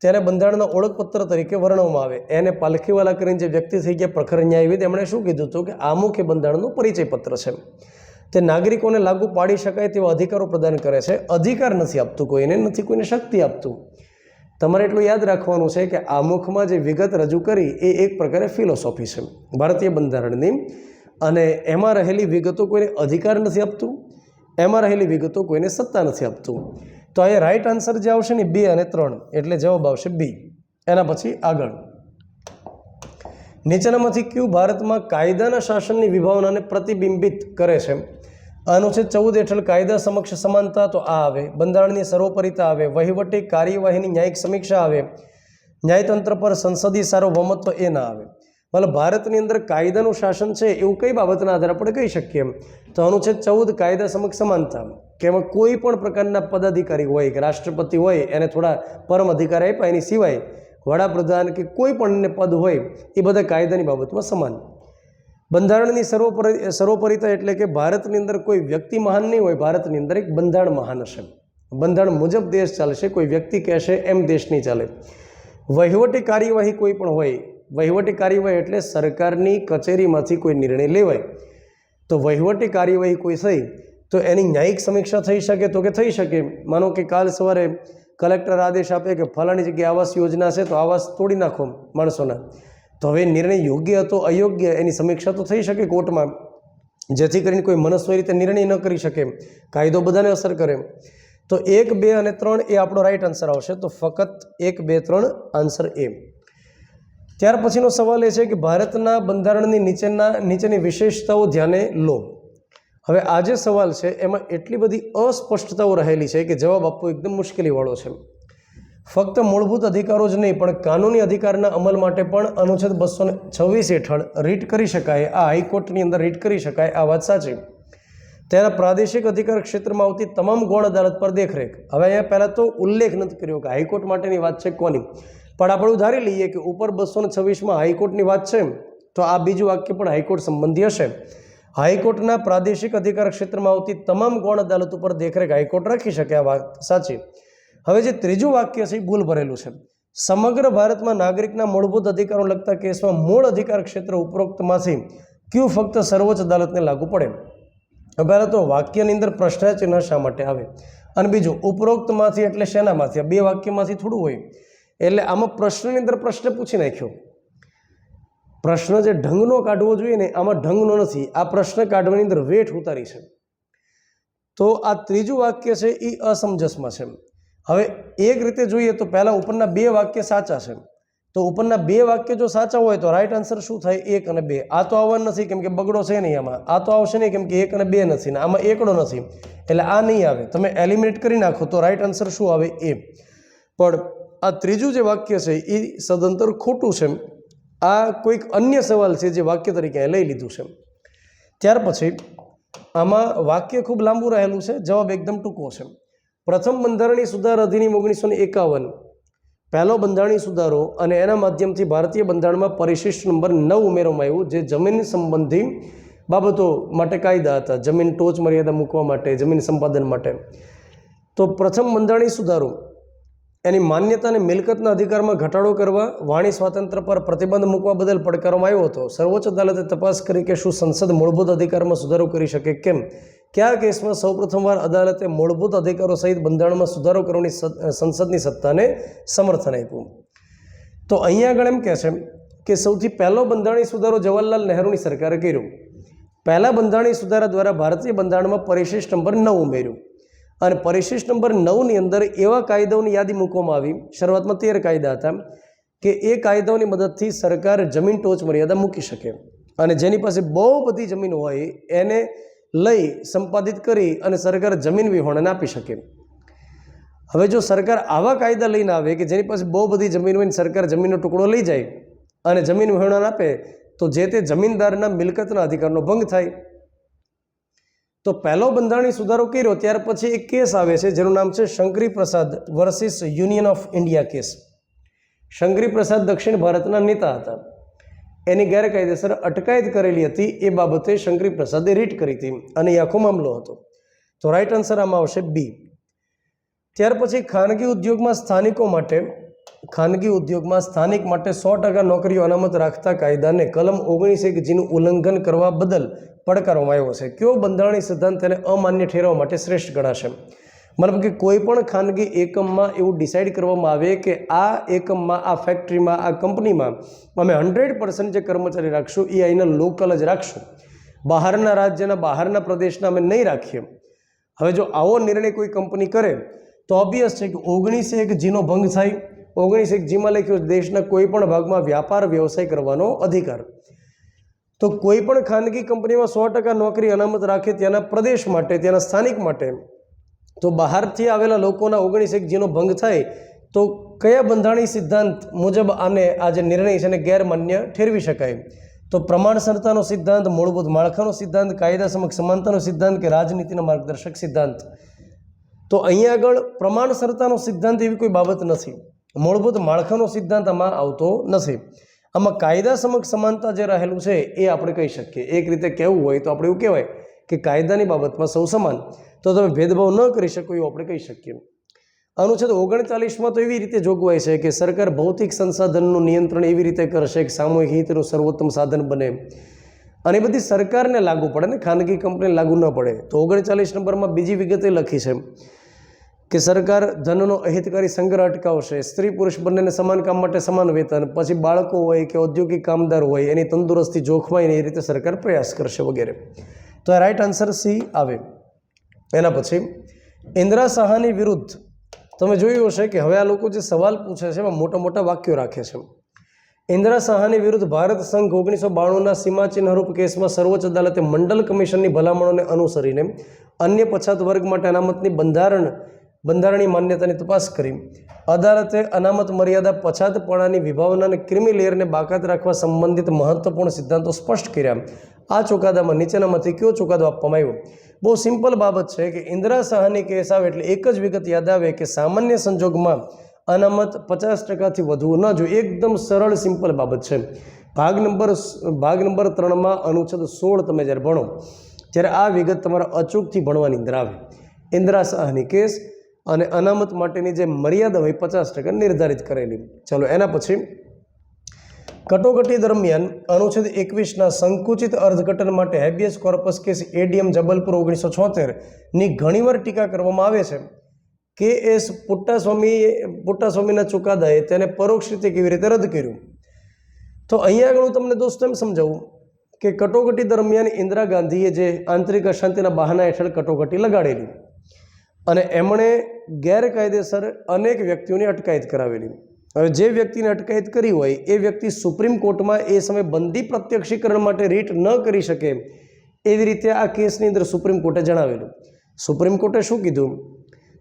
ત્યારે બંધારણના ઓળખપત્ર તરીકે વર્ણવવામાં આવે. એને પાલખીવાલા કરીને જે વ્યક્તિ થઈ ગયા પ્રખર ન્યાયવિદ, એમણે શું કીધું હતું કે આમુખ એ બંધારણનું પરિચય પત્ર છે. તે નાગરિકોને લાગુ પાડી શકાય તેવા અધિકારો પ્રદાન કરે છે. અધિકાર નથી આપતું કોઈને, નથી કોઈને શક્તિ આપતું. તમારે એટલું યાદ રાખવાનું છે કે આમુખમાં જે વિગત રજૂ કરી એ એક પ્રકારે ફિલોસોફી છે ભારતીય બંધારણની, અને એમાં રહેલી વિગતો કોઈને અધિકાર નથી આપતું, એમાં રહેલી વિગતો કોઈને સત્તા નથી આપતું. તો અહીંયા રાઈટ આન્સર જે આવશે ને 2 અને 3, એટલે જવાબ આવશે બી. એના પછી આગળ નીચેનામાંથી કયું ભારતમાં કાયદાના શાસનની વિભાવનાને પ્રતિબિંબિત કરે છે? અનુચ્છેદ 14 હેઠળ કાયદા સમક્ષ સમાનતા, તો આ આવે. બંધારણની સર્વોપરિતા આવે. વહીવટી કાર્યવાહીની ન્યાયિક સમીક્ષા આવે. ન્યાયતંત્ર પર સંસદીય સાર્વભૌમત્વ એ ના આવે. મતલબ ભારતની અંદર કાયદાનું શાસન છે એવું કઈ બાબતના આધારે આપણે કહી શકીએ? તો અનુચ્છેદ 14 કાયદા સમક્ષ સમાનતા, કે એમાં કોઈ પણ પ્રકારના પદાધિકારી હોય કે રાષ્ટ્રપતિ હોય એને થોડા પરમ અધિકાર આપ્યા, એની સિવાય વડાપ્રધાન કે કોઈ પણ પદ હોય એ બધા કાયદાની બાબતમાં સમાન. બંધારણની સર્વોપરિતા એટલે કે ભારતની અંદર કોઈ વ્યક્તિ મહાન નહીં હોય, ભારતની અંદર એક બંધારણ મહાન હશે. બંધારણ મુજબ દેશ ચાલશે, કોઈ વ્યક્તિ કહેશે એમ દેશ નહીં ચાલે. વહીવટી કાર્યવાહી કોઈ પણ હોય, વહીવટી કાર્યવાહી એટલે સરકારની કચેરીમાંથી કોઈ નિર્ણય લેવાય, તો વહીવટી કાર્યવાહી કોઈ થઈ તો એની ન્યાયિક સમીક્ષા થઈ શકે, તો કે થઈ શકે. માનો કે કાલ સવારે કલેક્ટર આદેશ આપે કે ફલાણી જગ્યાએ આવાસ યોજના છે તો આવાસ તોડી નાખો માણસોના, તો હવે નિર્ણય યોગ્ય હતો અયોગ્ય એની સમીક્ષા તો થઈ શકે કોર્ટમાં, જેથી કરીને કોઈ મનસ્વી રીતે નિર્ણય ન કરી શકે, કાયદો બધાને અસર કરે. તો 1, 2 અને 3 એ આપણો રાઈટ આન્સર આવશે. તો ફક્ત 1, 2, 3 આન્સર એ. ત્યાર પછીનો સવાલ એ છે કે ભારતના બંધારણની નીચેની વિશેષતાઓ ધ્યાને લો. હવે આ જે સવાલ છે એમાં એટલી બધી અસ્પષ્ટતાઓ રહેલી છે કે જવાબ આપવો એકદમ મુશ્કેલીવાળો છે. ફક્ત મૂળભૂત અધિકારો જ નહીં પણ કાનૂની અધિકારના અમલ માટે પણ અનુચ્છેદ 226 હેઠળ રીટ કરી શકાય. આ હાઈકોર્ટની અંદર રીટ કરી શકાય, આ વાત સાચી. તેના પ્રાદેશિક અધિકાર ક્ષેત્રમાં આવતી તમામ ગૌણ અદાલત પર દેખરેખ. હવે અહીંયા પહેલાં તો ઉલ્લેખ નથી કર્યો કે હાઈકોર્ટ માટેની વાત છે કોની, પણ આપણે ધારી લઈએ કે ઉપર 226માં હાઈકોર્ટની વાત છે, તો આ બીજું વાક્ય પણ હાઈકોર્ટ સંબંધી હશે. હાઈકોર્ટના પ્રાદેશિક અધિકાર ક્ષેત્રમાં આવતી તમામ ગૌણ અદાલત ઉપર દેખરેખ હાઈકોર્ટ રાખી શકે, આ વાત સાચી. હવે જે ત્રીજું વાક્ય છે એ ભૂલ ભરેલું છે. સમગ્ર ભારતમાં નાગરિકના મૂળભૂત અધિકારો લગતા કેસમાં મૂળ અધિકાર ક્ષેત્ર ઉપરોક્તમાંથી કયું ફક્ત સર્વોચ્ચ અદાલતને લાગુ પડે? પહેલાં તો વાક્યની અંદર પ્રશ્નચિહ્ન શા માટે આવે, અને બીજું ઉપરોક્તમાંથી એટલે શેનામાંથી? આ બે વાક્યમાંથી થોડું હોય, એટલે આમાં પ્રશ્નની અંદર પ્રશ્ન પૂછી નાખ્યો. પ્રશ્ન જે ઢંગનો કાઢવો જોઈએ ને આમાં ઢંગનો નથી, આ પ્રશ્ન કાઢવાની અંદર વેઠ ઉતારી છે. તો આ ત્રીજું વાક્ય છે એ અસમંજસમાં છે. હવે એક રીતે જોઈએ તો પહેલાં ઉપરના 2 વાક્ય સાચા છે, તો ઉપરના 2 વાક્ય જો સાચા હોય તો રાઈટ આન્સર શું થાય? 1 અને 2. આ તો આવવાનું નથી કેમ કે બગડો છે નહીં આમાં, આ તો આવશે નહીં કેમ કે 1 અને 2 નથી ને આમાં એકડો નથી, એટલે આ નહીં આવે. તમે એલિમિનેટ કરી નાખો તો રાઈટ આન્સર શું આવે? એ. પણ આ ત્રીજું જે વાક્ય છે એ સદંતર ખોટું છે. આ કોઈક અન્ય સવાલ છે જે વાક્ય તરીકે લઈ લીધું છે. ત્યાર પછી આમાં વાક્ય ખૂબ લાંબુ રહેલું છે, જવાબ એકદમ ટૂંકો છે. પ્રથમ બંધારણીય સુધારા અધિનિયમ 1951, પહેલો બંધારણીય સુધારો, અને એના માધ્યમથી ભારતીય બંધારણમાં પરિશિષ્ટ નંબર 9 ઉમેરવામાં આવ્યું, જે જમીન સંબંધી બાબતો માટે કાયદા હતા, જમીન ટોચ મર્યાદા મૂકવા માટે, જમીન સંપાદન માટે. તો પ્રથમ બંધારણીય સુધારો એની માન્યતા અને મિલકતના અધિકારમાં ઘટાડો કરવા, વાણી સ્વાતંત્ર્ય પર પ્રતિબંધ મૂકવા બદલ પડકારવામાં આવ્યો હતો. સર્વોચ્ચ અદાલતે તપાસ કરી કે શું સંસદ મૂળભૂત અધિકારમાં સુધારો કરી શકે કેમ. કયા કેસમાં સૌપ્રથમવાર અદાલતે મૂળભૂત અધિકારો સહિત બંધારણમાં સુધારો કરવાની સંસદની સત્તાને સમર્થન આપ્યું? તો અહીંયા આગળ એમ કહે છે કે સૌથી પહેલો બંધારણીય સુધારો જવાહરલાલ નહેરુની સરકારે કર્યો. પહેલા બંધારણીય સુધારા દ્વારા ભારતીય બંધારણમાં પરિશિષ્ટ નંબર 9 ઉમેર્યું અને પરિશિષ્ટ નંબર 9ની અંદર એવા કાયદાઓની યાદી મૂકવામાં આવી. શરૂઆતમાં 13 કાયદા હતા કે એ કાયદાઓની મદદથી સરકાર જમીન ટોચ મર્યાદા મૂકી શકે અને જેની પાસે બહુ બધી જમીન હોય એને લઈ સંપાદિત કરી અને સરકાર જમીન વિહોણાને આપી શકે. હવે જો સરકાર આવા કાયદા લઈને આવે કે જેની પાસે બહુ બધી જમીન હોય સરકાર જમીનનો ટુકડો લઈ જાય અને જમીન વિહોણાને આપે તો જે તે જમીનદારના મિલકતના અધિકારનો ભંગ થાય. તો પહેલો બંધારણીય સુધારો કર્યો ત્યાર પછી એક કેસ આવે છે જેનું નામ છે શંકરી પ્રસાદ versus union of India case. Shankari પ્રસાદ દક્ષિણ ભારતના નેતા હતા. એની ગેરકાયદેસર અટકાયત કરેલી હતી એ બાબતે શંકરી પ્રસાદે રીટ કરી હતી અને એ આખો મામલો હતો. તો રાઈટ આન્સર આમાં આવશે બી. ત્યાર પછી ખાનગી ઉદ્યોગમાં સ્થાનિક માટે 100% નોકરીઓ અનામત રાખતા કાયદાને કલમ 19(1)નું ઉલ્લંઘન કરવા બદલ પડકારવામાં આવ્યો છે. કયો બંધારણીય સિદ્ધાંત તેને અમાન્ય ઠેરવવા માટે શ્રેષ્ઠ ગણાશે? મતલબ કે કોઈ પણ ખાનગી એકમમાં એવું ડિસાઇડ કરવામાં આવે કે આ એકમમાં, આ ફેક્ટરીમાં, આ કંપનીમાં અમે 100% જે કર્મચારી રાખશું એ અહીંના લોકલ જ રાખશું, બહારના રાજ્યના, બહારના પ્રદેશના અમે નહીં રાખીએ. હવે જો આવો નિર્ણય કોઈ કંપની કરે તો ઓબ્વિયસ છે કે 19(1)નો ભંગ થાય. 19(1)માં લખ્યું દેશના કોઈ પણ ભાગમાં વ્યાપાર વ્યવસાય કરવાનો અધિકાર. તો કોઈ પણ ખાનગી કંપનીમાં 100% નોકરી અનામત રાખે ત્યાંના પ્રદેશ માટે, ત્યાંના સ્થાનિક માટે, તો બહારથી આવેલા લોકોના 19(1)નો ભંગ થાય તો કયા બંધારણીય સિદ્ધાંત મુજબ આને આ જે નિર્ણય છે એને ગેરમાન્ય ઠેરવી શકાય? તો પ્રમાણસરતાનો સિદ્ધાંત, મૂળભૂત માળખાનો સિદ્ધાંત, કાયદા સમક્ષ સમાનતાનો સિદ્ધાંત કે રાજનીતિનો માર્ગદર્શક સિદ્ધાંત? તો અહીંયા આગળ પ્રમાણસરતાનો સિદ્ધાંત એવી કોઈ બાબત નથી. મૂળભૂત માળખાનો સિદ્ધાંત આમાં આવતો નથી. આમાં કાયદા સમક્ષ સમાનતા જે રહેલું છે એ આપણે કહી શકીએ. એક રીતે કહેવું હોય તો આપણે એવું કહેવાય કે કાયદાની બાબતમાં સૌ સમાન, તો તમે ભેદભાવ ન કરી શકો એવું આપણે કહી શકીએ. અનુચ્છેદ 39માં તો એવી રીતે જોગવાઈ છે કે સરકાર ભૌતિક સંસાધનનું નિયંત્રણ એવી રીતે કરશે કે સામૂહિક હિતનું સર્વોત્તમ સાધન બને અને એ બધી સરકારને લાગુ પડે ને, ખાનગી કંપનીને લાગુ ન પડે. તો 39 નંબરમાં બીજી વિગતે લખી છે કે સરકાર ધનનો અહિતકારી સંગ્રહ અટકાવશે, સ્ત્રી પુરુષ બંનેને સમાન કામ માટે સમાન વેતન, પછી બાળકો હોય કે ઔદ્યોગિક કામદાર હોય એની તંદુરસ્તી જોખવાય ને એ રીતે સરકાર પ્રયાસ કરશે વગેરે. તો આ રાઈટ આન્સર સી આવે. એના પછી ઇન્દિરા સાહાની વિરુદ્ધ તમે જોયું હશે કે હવે આ લોકો જે સવાલ પૂછે છે એમાં મોટા મોટા વાક્યો રાખે છે. ઇન્દિરા સાહાની વિરુદ્ધ ભારત સંઘ 1992ના સીમાચિહ્નરૂપ કેસમાં સર્વોચ્ચ અદાલતે મંડલ કમિશનની ભલામણોને અનુસરીને અન્ય પછાત વર્ગ માટે અનામતની બંધારણીય માન્યતાની તપાસ કરી. અદાલતે અનામત મર્યાદા, પછાતપણાની વિભાવના અને ક્રિમી લેયરને બાકાત રાખવા સંબંધિત મહત્વપૂર્ણ સિદ્ધાંતો સ્પષ્ટ કર્યા. આ ચુકાદામાં નીચેનામાંથી કયો ચુકાદો આપવામાં આવ્યો? બહુ સિમ્પલ બાબત છે કે ઇન્દિરા સાહાની કેસ આવે એટલે એક જ વિગત યાદ આવે કે સામાન્ય સંજોગમાં અનામત 50%થી વધુ ન જોઈએ. એકદમ સરળ સિમ્પલ બાબત છે. ભાગ નંબર 3માં અનુચ્છેદ 16 તમે જ્યારે ભણો ત્યારે આ વિગત તમારા અચૂકથી ભણવાની અંદર આવે. ઇન્દિરા સાહાની કેસ અને અનામત માટેની જે મર્યાદા હોય 50% નિર્ધારિત કરેલી. ચાલો એના પછી કટોકટી દરમિયાન અનુચ્છેદ 21ના સંકુચિત અર્થઘટન માટે habeas corpus case ADM Jabalpur 1976ની ઘણીવાર ટીકા કરવામાં આવે છે. કે.એસ. પુટ્ટાસ્વામીના ચુકાદાએ તેને પરોક્ષ રીતે કેવી રીતે રદ કર્યું? તો અહીંયા આગળ હું તમને દોસ્તો એમ સમજાવું કે કટોકટી દરમિયાન ઇન્દિરા ગાંધીએ જે આંતરિક અશાંતિના બહાના હેઠળ કટોકટી લગાડેલી અને એમણે ગેરકાયદેસર અનેક વ્યક્તિઓની અટકાયત કરાવેલી. હવે જે વ્યક્તિને અટકાયત કરી હોય એ વ્યક્તિ સુપ્રીમ કોર્ટમાં એ સમયે બંદી પ્રત્યક્ષીકરણ માટે રીટ ન કરી શકે એવી રીતે આ કેસની અંદર સુપ્રીમ કોર્ટે જણાવેલું. સુપ્રીમ કોર્ટે શું કીધું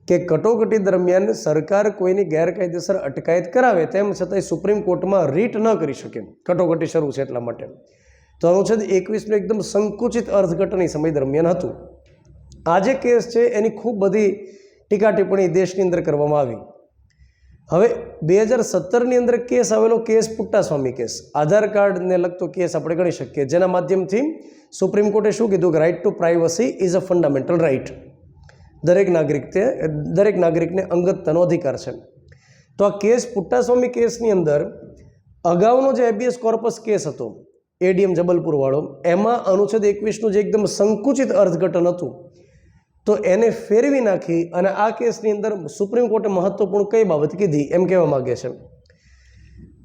કે કટોકટી દરમિયાન સરકાર કોઈની ગેરકાયદેસર અટકાયત કરાવે તેમ છતાંય સુપ્રીમ કોર્ટમાં રીટ ન કરી શકે, કટોકટી શરૂ છે એટલા માટે. તો અનુચ્છેદ 21નું એકદમ સંકુચિત અર્થઘટન એ સમય દરમિયાન હતું. આ જે કેસ છે એની ખૂબ બધી ટીકા ટિપ્પણી દેશની અંદર કરવામાં આવી. હવે 2017ની અંદર કેસ આવેલો, કેસ પુટ્ટાસ્વામી કેસ, આધાર કાર્ડને લગતો કેસ આપણે ગણી શકીએ, જેના માધ્યમથી સુપ્રીમ કોર્ટે શું કીધું કે right to privacy is a fundamental right. દરેક નાગરિકને અંગતતાનો અધિકાર છે. તો આ કેસ પુટ્ટાસ્વામી કેસની અંદર અગાઉનો જે હેબિયસ કોર્પસ કેસ હતો એડીએમ જબલપુરવાળો, એમાં અનુચ્છેદ 21નું જે એકદમ સંકુચિત અર્થઘટન હતું, તો એને ફેરવી નાખી અને આ કેસની અંદર સુપ્રીમ કોર્ટે મહત્વપૂર્ણ કઈ બાબત કીધી એમ કહેવા માગે છે,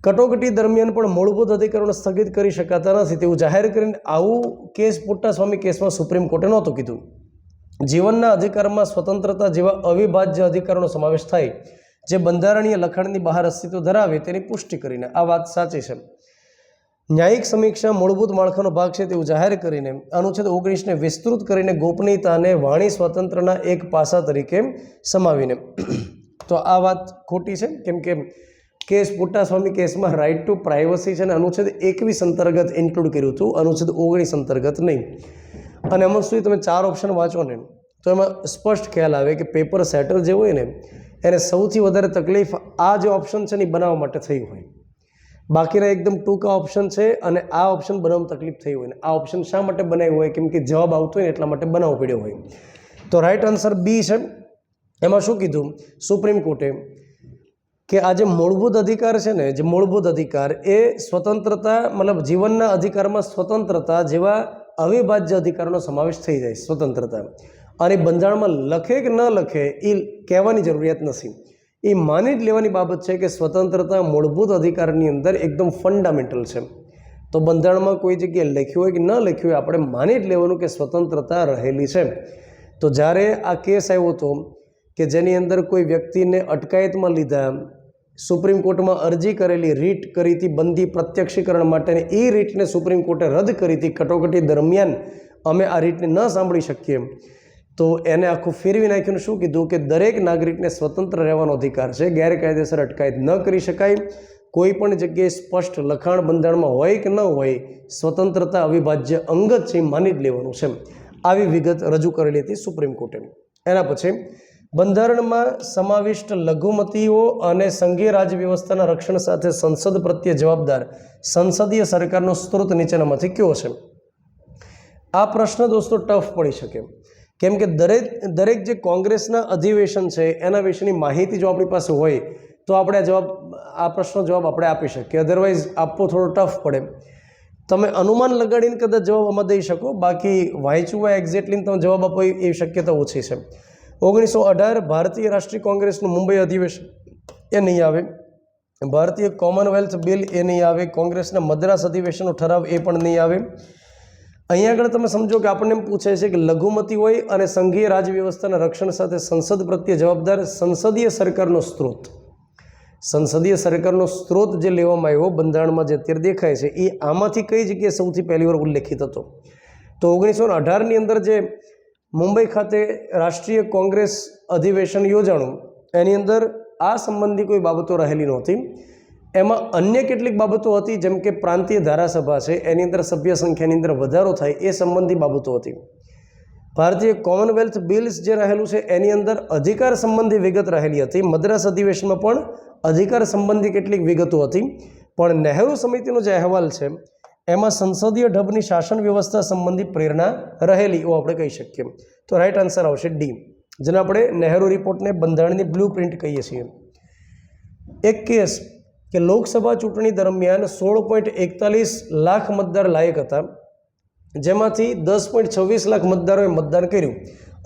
કટોકટી દરમિયાન પણ મૂળભૂત અધિકારોને સ્થગિત કરી શકાતા નથી તેવું જાહેર કરીને આવું કેસ પુટ્ટાસ્વામી કેસમાં સુપ્રીમ કોર્ટે નહોતું કીધું. જીવનના અધિકારમાં સ્વતંત્રતા જેવા અવિભાજ્ય અધિકારોનો સમાવેશ થાય જે બંધારણીય લખાણની બહાર અસ્તિત્વ ધરાવે તેની પુષ્ટિ કરીને આ વાત સાચી છે. ન્યાયિક સમીક્ષા મૂળભૂત માળખાનો ભાગ છે તેવું જાહેર કરીને અનુચ્છેદ 19ને વિસ્તૃત કરીને ગોપનીયતાને વાણી સ્વાતંત્ર્યના એક પાસા તરીકે સમાવીને, તો આ વાત ખોટી છે, કેમ કે કેસ પુટ્ટાસ્વામી કેસમાં રાઇટ ટુ પ્રાઇવસી છે અને અનુચ્છેદ 21 અંતર્ગત ઇન્ક્લુડ કર્યું હતું, અનુચ્છેદ 19 અંતર્ગત નહીં. અને એમાં શું તમે 4 ઓપ્શન વાંચો ને તો એમાં સ્પષ્ટ ખ્યાલ આવે કે પેપર સેટર જે હોય ને એને સૌથી વધારે તકલીફ આ જે ઓપ્શન છે ને બનાવવા માટે થઈ હોય, બાકીના એકદમ ટૂંકા ઓપ્શન છે અને આ ઓપ્શન બનાવવામાં તકલીફ થઈ હોય ને આ ઓપ્શન શા માટે બનાવ્યું હોય, કેમ કે જવાબ આવતો હોય ને એટલા માટે બનાવવો પડ્યો હોય. તો રાઇટ આન્સર બી છે. એમાં શું કીધું સુપ્રીમ કોર્ટે કે આ જે મૂળભૂત અધિકાર છે ને, જે મૂળભૂત અધિકાર એ સ્વતંત્રતા મતલબ જીવનના અધિકારમાં સ્વતંત્રતા જેવા અવિભાજ્ય અધિકારોનો સમાવેશ થઈ જાય, સ્વતંત્રતા. અને બંધારણમાં લખે કે ન લખે એ કહેવાની જરૂરિયાત નથી, એ માની જ લેવાની બાબત છે કે સ્વતંત્રતા મૂળભૂત અધિકારની અંદર એકદમ ફંડામેન્ટલ છે. તો બંધારણમાં કોઈ જગ્યાએ લખ્યું હોય કે ન લખ્યું હોય આપણે માની જ લેવાનું કે સ્વતંત્રતા રહેલી છે. તો જ્યારે આ કેસ આવ્યો હતો કે જેની અંદર કોઈ વ્યક્તિને અટકાયતમાં લીધા, સુપ્રીમ કોર્ટમાં અરજી કરેલી, રીટ કરી હતી બંધી પ્રત્યક્ષીકરણ માટેની, એ રીટને સુપ્રીમ કોર્ટે રદ કરી હતી, કટોકટી દરમિયાન અમે આ રીટને ન સાંભળી શકીએ, તો એને આખું ફેરવી નાખ્યું. શું કીધું કે દરેક નાગરિકને સ્વતંત્ર રહેવાનો અધિકાર છે, ગેરકાયદેસર અટકાયત ન કરી શકાય, કોઈ પણ જગ્યાએ સ્પષ્ટ લખાણ બંધારણમાં હોય કે ન હોય, સ્વતંત્રતા અવિભાજ્ય અંગ જ છે, માની જ લેવાનું છે. આવી વિગત રજૂ કરેલી હતી સુપ્રીમ કોર્ટે. એના પછી બંધારણમાં સમાવિષ્ટ લઘુમતીઓ અને સંઘીય રાજવ્યવસ્થાના રક્ષણ સાથે સંસદ પ્રત્યે જવાબદાર સંસદીય સરકારનો સ્ત્રોત નીચેનામાંથી કયો છે? આ પ્રશ્ન દોસ્તો ટફ પડી શકે, કેમ કે દરેક જે કોંગ્રેસના અધિવેશન છે એના વિશેની માહિતી જો આપણી પાસે હોય તો આપણે આ પ્રશ્નનો જવાબ આપણે આપી શકીએ, અધરવાઇઝ આપવો થોડો ટફ પડે. તમે અનુમાન લગાડીને કદાચ જવાબ આમાં દઈ શકો, બાકી વાંચ્યું હોય એક્ઝેક્ટલી તમે જવાબ આપો એવી શક્યતા ઓછી છે. 1918 ભારતીય રાષ્ટ્રીય કોંગ્રેસનું મુંબઈ અધિવેશન એ નહીં આવે, ભારતીય કોમનવેલ્થ બિલ એ નહીં આવે, કોંગ્રેસના મદ્રાસ અધિવેશનનો ઠરાવ એ પણ નહીં આવે. અહીંયા આગળ તમે સમજો કે આપણને એમ પૂછે છે કે લઘુમતી હોય અને સંઘીય રાજવ્યવસ્થાના રક્ષણ સાથે સંસદ પ્રત્યે જવાબદાર સંસદીય સરકારનો સ્ત્રોત, સંસદીય સરકારનો સ્ત્રોત જે લેવામાં આવ્યો બંધારણમાં જે અત્યારે દેખાય છે એ આમાંથી કઈ જગ્યાએ સૌથી પહેલી વાર ઉલ્લેખિત હતો? તો 1918ની અંદર જે મુંબઈ ખાતે રાષ્ટ્રીય કોંગ્રેસ અધિવેશન યોજાણું એની અંદર આ સંબંધી કોઈ બાબતો રહેલી નહોતી. એમાં અન્ય કેટલીક બાબતો હતી, જેમ કે પ્રાંતીય ધારાસભા છે એની અંદર સભ્ય સંખ્યાની અંદર વધારો થાય એ સંબંધી બાબતો હતી. ભારતીય કોમનવેલ્થ બિલ્સ જે રહેલું છે એની અંદર અધિકાર સંબંધી વિગત રહેલી હતી. મદ્રાસ અધિવેશનમાં પણ અધિકાર સંબંધી કેટલીક વિગતો હતી, પણ નહેરુ સમિતિનો જે અહેવાલ છે એમાં સંસદીય ઢબની શાસન વ્યવસ્થા સંબંધી પ્રેરણા રહેલી એવું આપણે કહી શકીએ. તો રાઇટ આન્સર આવશે ડી, જેને આપણે નહેરુ રિપોર્ટને બંધારણની બ્લુ પ્રિન્ટ કહીએ છીએ. એક કેસ કે લોકસભા ચૂંટણી દરમિયાન 16.41 લાખ મતદાર લાયક હતા, જેમાંથી 10.26 લાખ મતદારોએ મતદાન કર્યું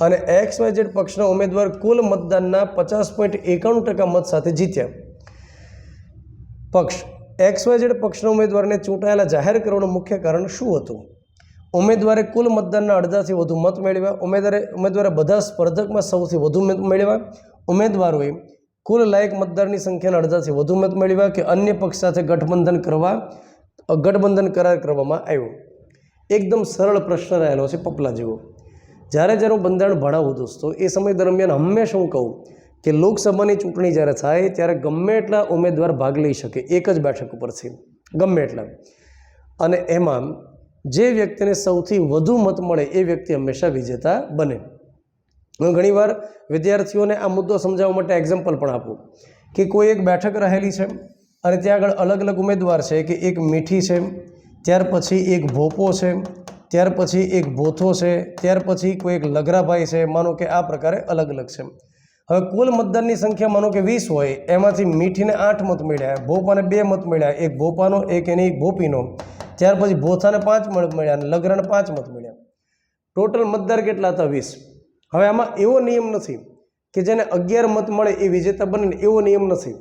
અને XYZ પક્ષના ઉમેદવાર કુલ મતદાનના 50.91% મત સાથે જીત્યા. પક્ષ XYZ પક્ષના ઉમેદવારને ચૂંટાયેલા જાહેર કરવાનું મુખ્ય કારણ શું હતું? ઉમેદવારે કુલ મતદાનના અડધાથી વધુ મત મેળવ્યા, ઉમેદવારે બધા સ્પર્ધકમાં સૌથી વધુ મત મેળવ્યા, ઉમેદવારોએ કુલ લાયક મતદારની સંખ્યાના અડધાથી વધુ મત મેળવ્યા કે અન્ય પક્ષ સાથે ગઠબંધન કરાર કરવામાં આવ્યો. એકદમ સરળ પ્રશ્ન રહેલો છે, પપલા જેવો. જ્યારે હું બંધારણ ભણાવું દોસ્તો એ સમય દરમિયાન હંમેશા હું કહું કે લોકસભાની ચૂંટણી જ્યારે થાય ત્યારે ગમે એટલા ઉમેદવાર ભાગ લઈ શકે એક જ બેઠક ઉપરથી, ગમે એટલા, અને એમાં જે વ્યક્તિને સૌથી વધુ મત મળે એ વ્યક્તિ હંમેશા વિજેતા બને. હું ઘણીવાર વિદ્યાર્થીઓને આ મુદ્દો સમજાવવા માટે એક્ઝામ્પલ પણ આપું કે કોઈ એક બેઠક રહેલી છે અને ત્યાં આગળ અલગ અલગ ઉમેદવાર છે કે એક મીઠી છે, ત્યાર પછી એક ભોપો છે, ત્યાર પછી એક ભોથો છે, ત્યાર પછી કોઈ એક લગરાભાઈ છે, માનો કે આ પ્રકારે અલગ અલગ છે. હવે કુલ મતદાનની સંખ્યા માનો કે 20 હોય, એમાંથી મીઠીને 8 મત મળ્યા, ભોપાને 2 મત મળ્યા, એક ભોપાનો એક એની ભોપીનો, ત્યાર પછી ભોથાને 5 મત મળ્યા અને લગરાને 5 મત મળ્યા. ટોટલ મતદાર કેટલા હતા? 20. હવે આમાં એવો નિયમ નથી કે જેને 11 મત મળે એ વિજેતા બને, એવો નિયમ નથી.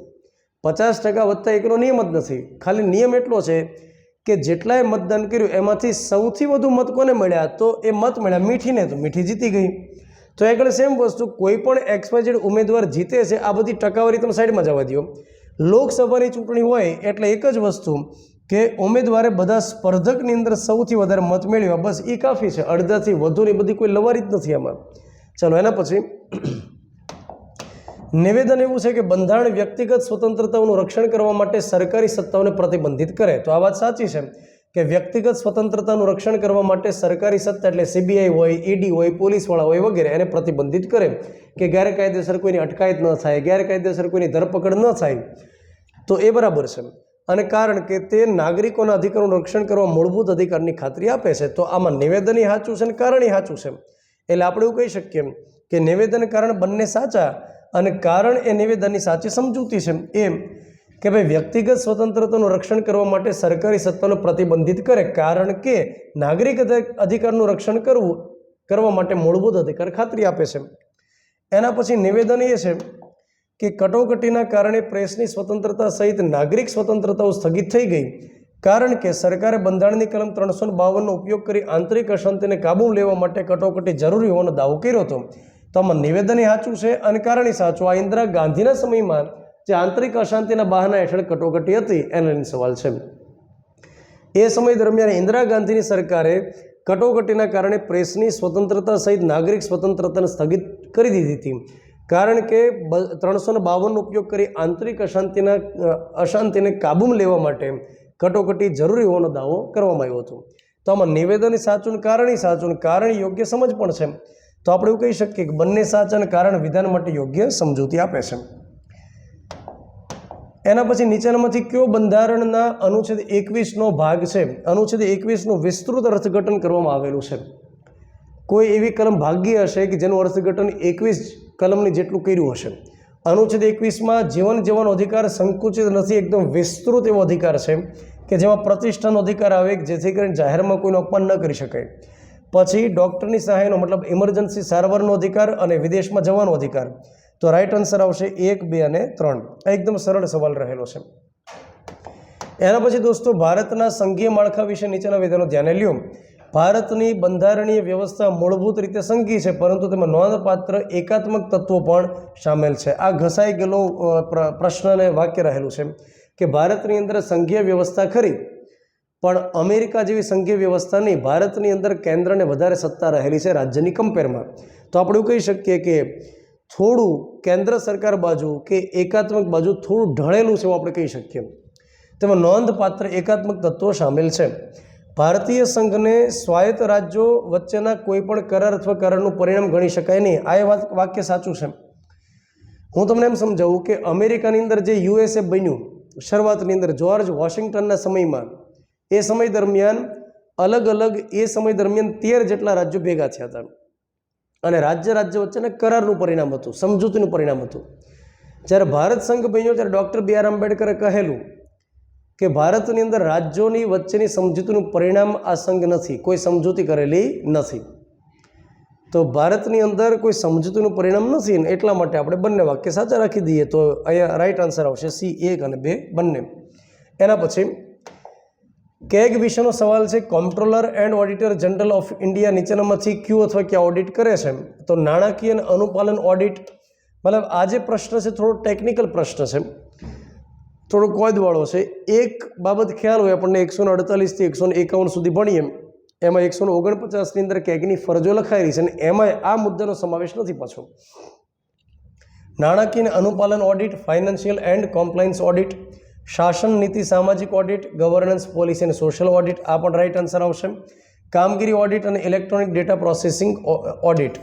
50% વત્તા એકનો નિયમ જ નથી. ખાલી નિયમ એટલો છે કે જેટલાએ મતદાન કર્યું એમાંથી સૌથી વધુ મત કોને મળ્યા? તો એ મત મળ્યા મીઠીને, તો મીઠી જીતી ગઈ. તો આગળ સેમ વસ્તુ, કોઈ પણ XYZ ઉમેદવાર જીતે છે, આ બધી ટકાવારી તમે સાઈડમાં જવા દો. લોકસભાની ચૂંટણી હોય એટલે એક જ વસ્તુ કે ઉમેદવારે બધા સ્પર્ધકની અંદર સૌથી વધારે મત મેળવ્યા, બસ એ કાફી છે. અડધાથી વધુની બધી કોઈ લવારી જ નથી આમાં. ચાલો એના પછી નિવેદન એવું છે કે બંધારણ વ્યક્તિગત સ્વતંત્રતાઓનું રક્ષણ કરવા માટે સરકારી સત્તાઓને પ્રતિબંધિત કરે. તો આ વાત સાચી છે કે વ્યક્તિગત સ્વતંત્રતાનું રક્ષણ કરવા માટે સરકારી સત્તા એટલે CBI હોય, ED હોય, પોલીસવાળા હોય વગેરે એને પ્રતિબંધિત કરે કે ગેરકાયદેસર કોઈની અટકાયત ન થાય, ગેરકાયદેસર કોઈની ધરપકડ ન થાય. તો એ બરાબર છે. અને કારણ કે તે નાગરિકોના અધિકારોનું રક્ષણ કરવા મૂળભૂત અધિકારની ખાતરી આપે છે. તો આમાં નિવેદન સાચું છે અને કારણ સાચું છે. એટલે આપણે એવું કહી શકીએ કે નિવેદન કારણ બંને સાચા અને કારણ એ નિવેદનની સાચી સમજૂતી છે. એમ કે ભાઈ વ્યક્તિગત સ્વતંત્રતાનું રક્ષણ કરવા માટે સરકારી સત્તાને પ્રતિબંધિત કરે, કારણ કે નાગરિક અધિકારનું રક્ષણ કરવા માટે મૂળભૂત અધિકાર ખાતરી આપે છે. એના પછી નિવેદન એ છે કે કટોકટીના કારણે પ્રેસની સ્વતંત્રતા સહિત નાગરિક સ્વતંત્રતાઓ સ્થગિત થઈ ગઈ, કારણ કે સરકારે બંધારણની કલમ 352નો ઉપયોગ કરી આંતરિક અશાંતિને કાબૂમાં લેવા માટે કટોકટી જરૂરી હોવાનો દાવો કર્યો હતો. તો આમાં નિવેદન સાચું છે અને કારણ સાચું. આ ઇન્દિરા ગાંધીના સમયમાં જે આંતરિક અશાંતિના બહાના હેઠળ કટોકટી હતી એનો સવાલ છે. એ સમય દરમિયાન ઇન્દિરા ગાંધીની સરકારે કટોકટીના કારણે પ્રેસની સ્વતંત્રતા સહિત નાગરિક સ્વતંત્રતાને સ્થગિત કરી દીધી હતી, કારણ કે 352નો ઉપયોગ કરી આંતરિક અશાંતિને કાબૂમાં લેવા માટે કટોકટી જરૂરી હોવાનો દાવો કરવામાં આવ્યો હતો. તો આમાં નિવેદન સાચું ને કારણ સાચું, ને કારણ યોગ્ય સમજ પણ છે. તો આપણે એવું કહી શકીએ કે બંને સાચા અને કારણ વિધાન માટે યોગ્ય સમજૂતી આપે છે. એના પછી નીચેનામાંથી કયો બંધારણના અનુચ્છેદ 21નો ભાગ છે? અનુચ્છેદ 21નું વિસ્તૃત અર્થઘટન કરવામાં આવેલું છે. કોઈ એવી કલમ ભાગ્ય હશે કે જેનું અર્થઘટન 21 કલમની જેટલું કર્યું હશે. અનુચ્છેદ 21માં જીવન જીવવાનો અધિકાર સંકુચિત નથી, એકદમ વિસ્તૃત એવો અધિકાર છે કે જેમાં પ્રતિષ્ઠાનો અધિકાર આવે જેથી કરીને જાહેરમાં કોઈનું અપમાન ન કરી શકાય. પછી ડૉક્ટરની સહાયનો મતલબ ઇમરજન્સી સારવારનો અધિકાર અને વિદેશમાં જવાનો અધિકાર. તો રાઈટ આન્સર આવશે 1, 2 અને 3. એકદમ સરળ સવાલ રહેલો છે. એના પછી દોસ્તો ભારતના સંઘીય માળખા વિશે નીચેના વિધાનો ધ્યાને લ્યો. ભારતની બંધારણીય વ્યવસ્થા મૂળભૂત રીતે સંઘી છે, પરંતુ તેમાં નોંધપાત્ર એકાત્મક તત્વો પણ સામેલ છે. આ ઘસાઈ ગયેલો પ્રશ્ન અને વાક્ય રહેલું છે કે ભારતની અંદર સંઘીય વ્યવસ્થા ખરી, પણ અમેરિકા જેવી સંઘીય વ્યવસ્થા નહીં. ભારતની અંદર કેન્દ્રને વધારે સત્તા રહેલી છે રાજ્યની કમ્પેરમાં. તો આપણે એવું કહી શકીએ કે થોડું કેન્દ્ર સરકાર બાજુ કે એકાત્મક બાજુ થોડું ઢળેલું છે એવું આપણે કહી શકીએ. તેમાં નોંધપાત્ર એકાત્મક તત્વો સામેલ છે. ભારતીય સંઘને સ્વાયત્ત રાજ્યો વચ્ચેના કોઈપણ કરાર અથવા કરારનું પરિણામ ગણી શકાય નહીં. આ વાક્ય સાચું છે. હું તમને એમ સમજાવું કે અમેરિકાની અંદર જે USA બન્યું શરૂઆતની અંદર જ્યોર્જ વોશિંગ્ટનના સમયમાં, એ સમય દરમિયાન અલગ અલગ એ સમય દરમિયાન 13 જેટલા રાજ્યો ભેગા થયા હતા અને રાજ્ય વચ્ચેના કરારનું પરિણામ હતું, સમજૂતીનું પરિણામ હતું. જ્યારે ભારત સંઘ બન્યો ત્યારે ડૉક્ટર B.R. આંબેડકરે કહેલું કે ભારતની અંદર રાજ્યોની વચ્ચેની સમજૂતીનું પરિણામ આ સંઘ નથી, કોઈ સમજૂતી કરેલી નથી. તો ભારતની અંદર કોઈ સમજૂતીનું પરિણામ નથી ને એટલા માટે આપણે બંને વાક્ય સાચા રાખી દઈએ. તો અહીંયા રાઈટ આન્સર આવશે C, 1 અને 2 બંને. એના પછી કેગ વિશેનો સવાલ છે. કોમ્પ્ટ્રોલર and auditor general of India નીચેનામાંથી ક્યુ અથવા ક્યાં ઓડિટ કરે છે? તો નાણાકીય અને અનુપાલન ઓડિટ. મતલબ આ જે પ્રશ્ન છે થોડો ટેકનિકલ પ્રશ્ન છે, થોડો કોદવાળો છે. એક બાબત ખ્યાલ હોય આપણને, 148 થી 151 સુધી ભણીએ એમાં 149ની અંદર કેગની ફરજો લખાયેલી છે અને એમાં આ મુદ્દાનો સમાવેશ નથી પાછો. નાણાકીય અને અનુપાલન audit, financial and compliance audit, શાસન નીતિ સામાજિક ઓડિટ, ગવર્નન્સ પોલિસી અને સોશિયલ ઓડિટ. આ પણ રાઈટ આન્સર આવશે. કામગીરી ઓડિટ અને ઇલેક્ટ્રોનિક ડેટા પ્રોસેસિંગ ઓડિટ.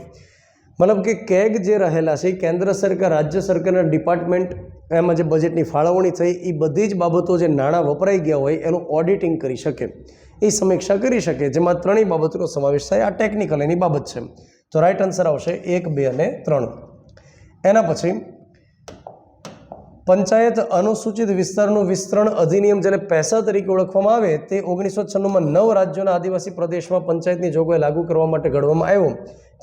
મતલબ કે કેગ જે રહેલા છે કેન્દ્ર સરકાર, રાજ્ય સરકારના ડિપાર્ટમેન્ટ, એમાં જે બજેટની ફાળવણી થઈ એ બધી જ બાબતો જે નાણાં વપરાઈ ગયા હોય એનું ઓડિટિંગ કરી શકે, એ સમીક્ષા કરી શકે, જેમાં 3 બાબતોનો સમાવેશ થાય. આ ટેકનિકલ એની બાબત છે. તો રાઈટ આન્સર આવશે 1, 2 અને 3. એના પછી પંચાયત અનુસૂચિત વિસ્તારનું વિસ્તરણ અધિનિયમ, જેને પૈસા તરીકે ઓળખવામાં આવે, તે 1996માં 9 રાજ્યોના આદિવાસી પ્રદેશમાં પંચાયતની જોગવાઈ લાગુ કરવા માટે ઘડવામાં આવ્યો,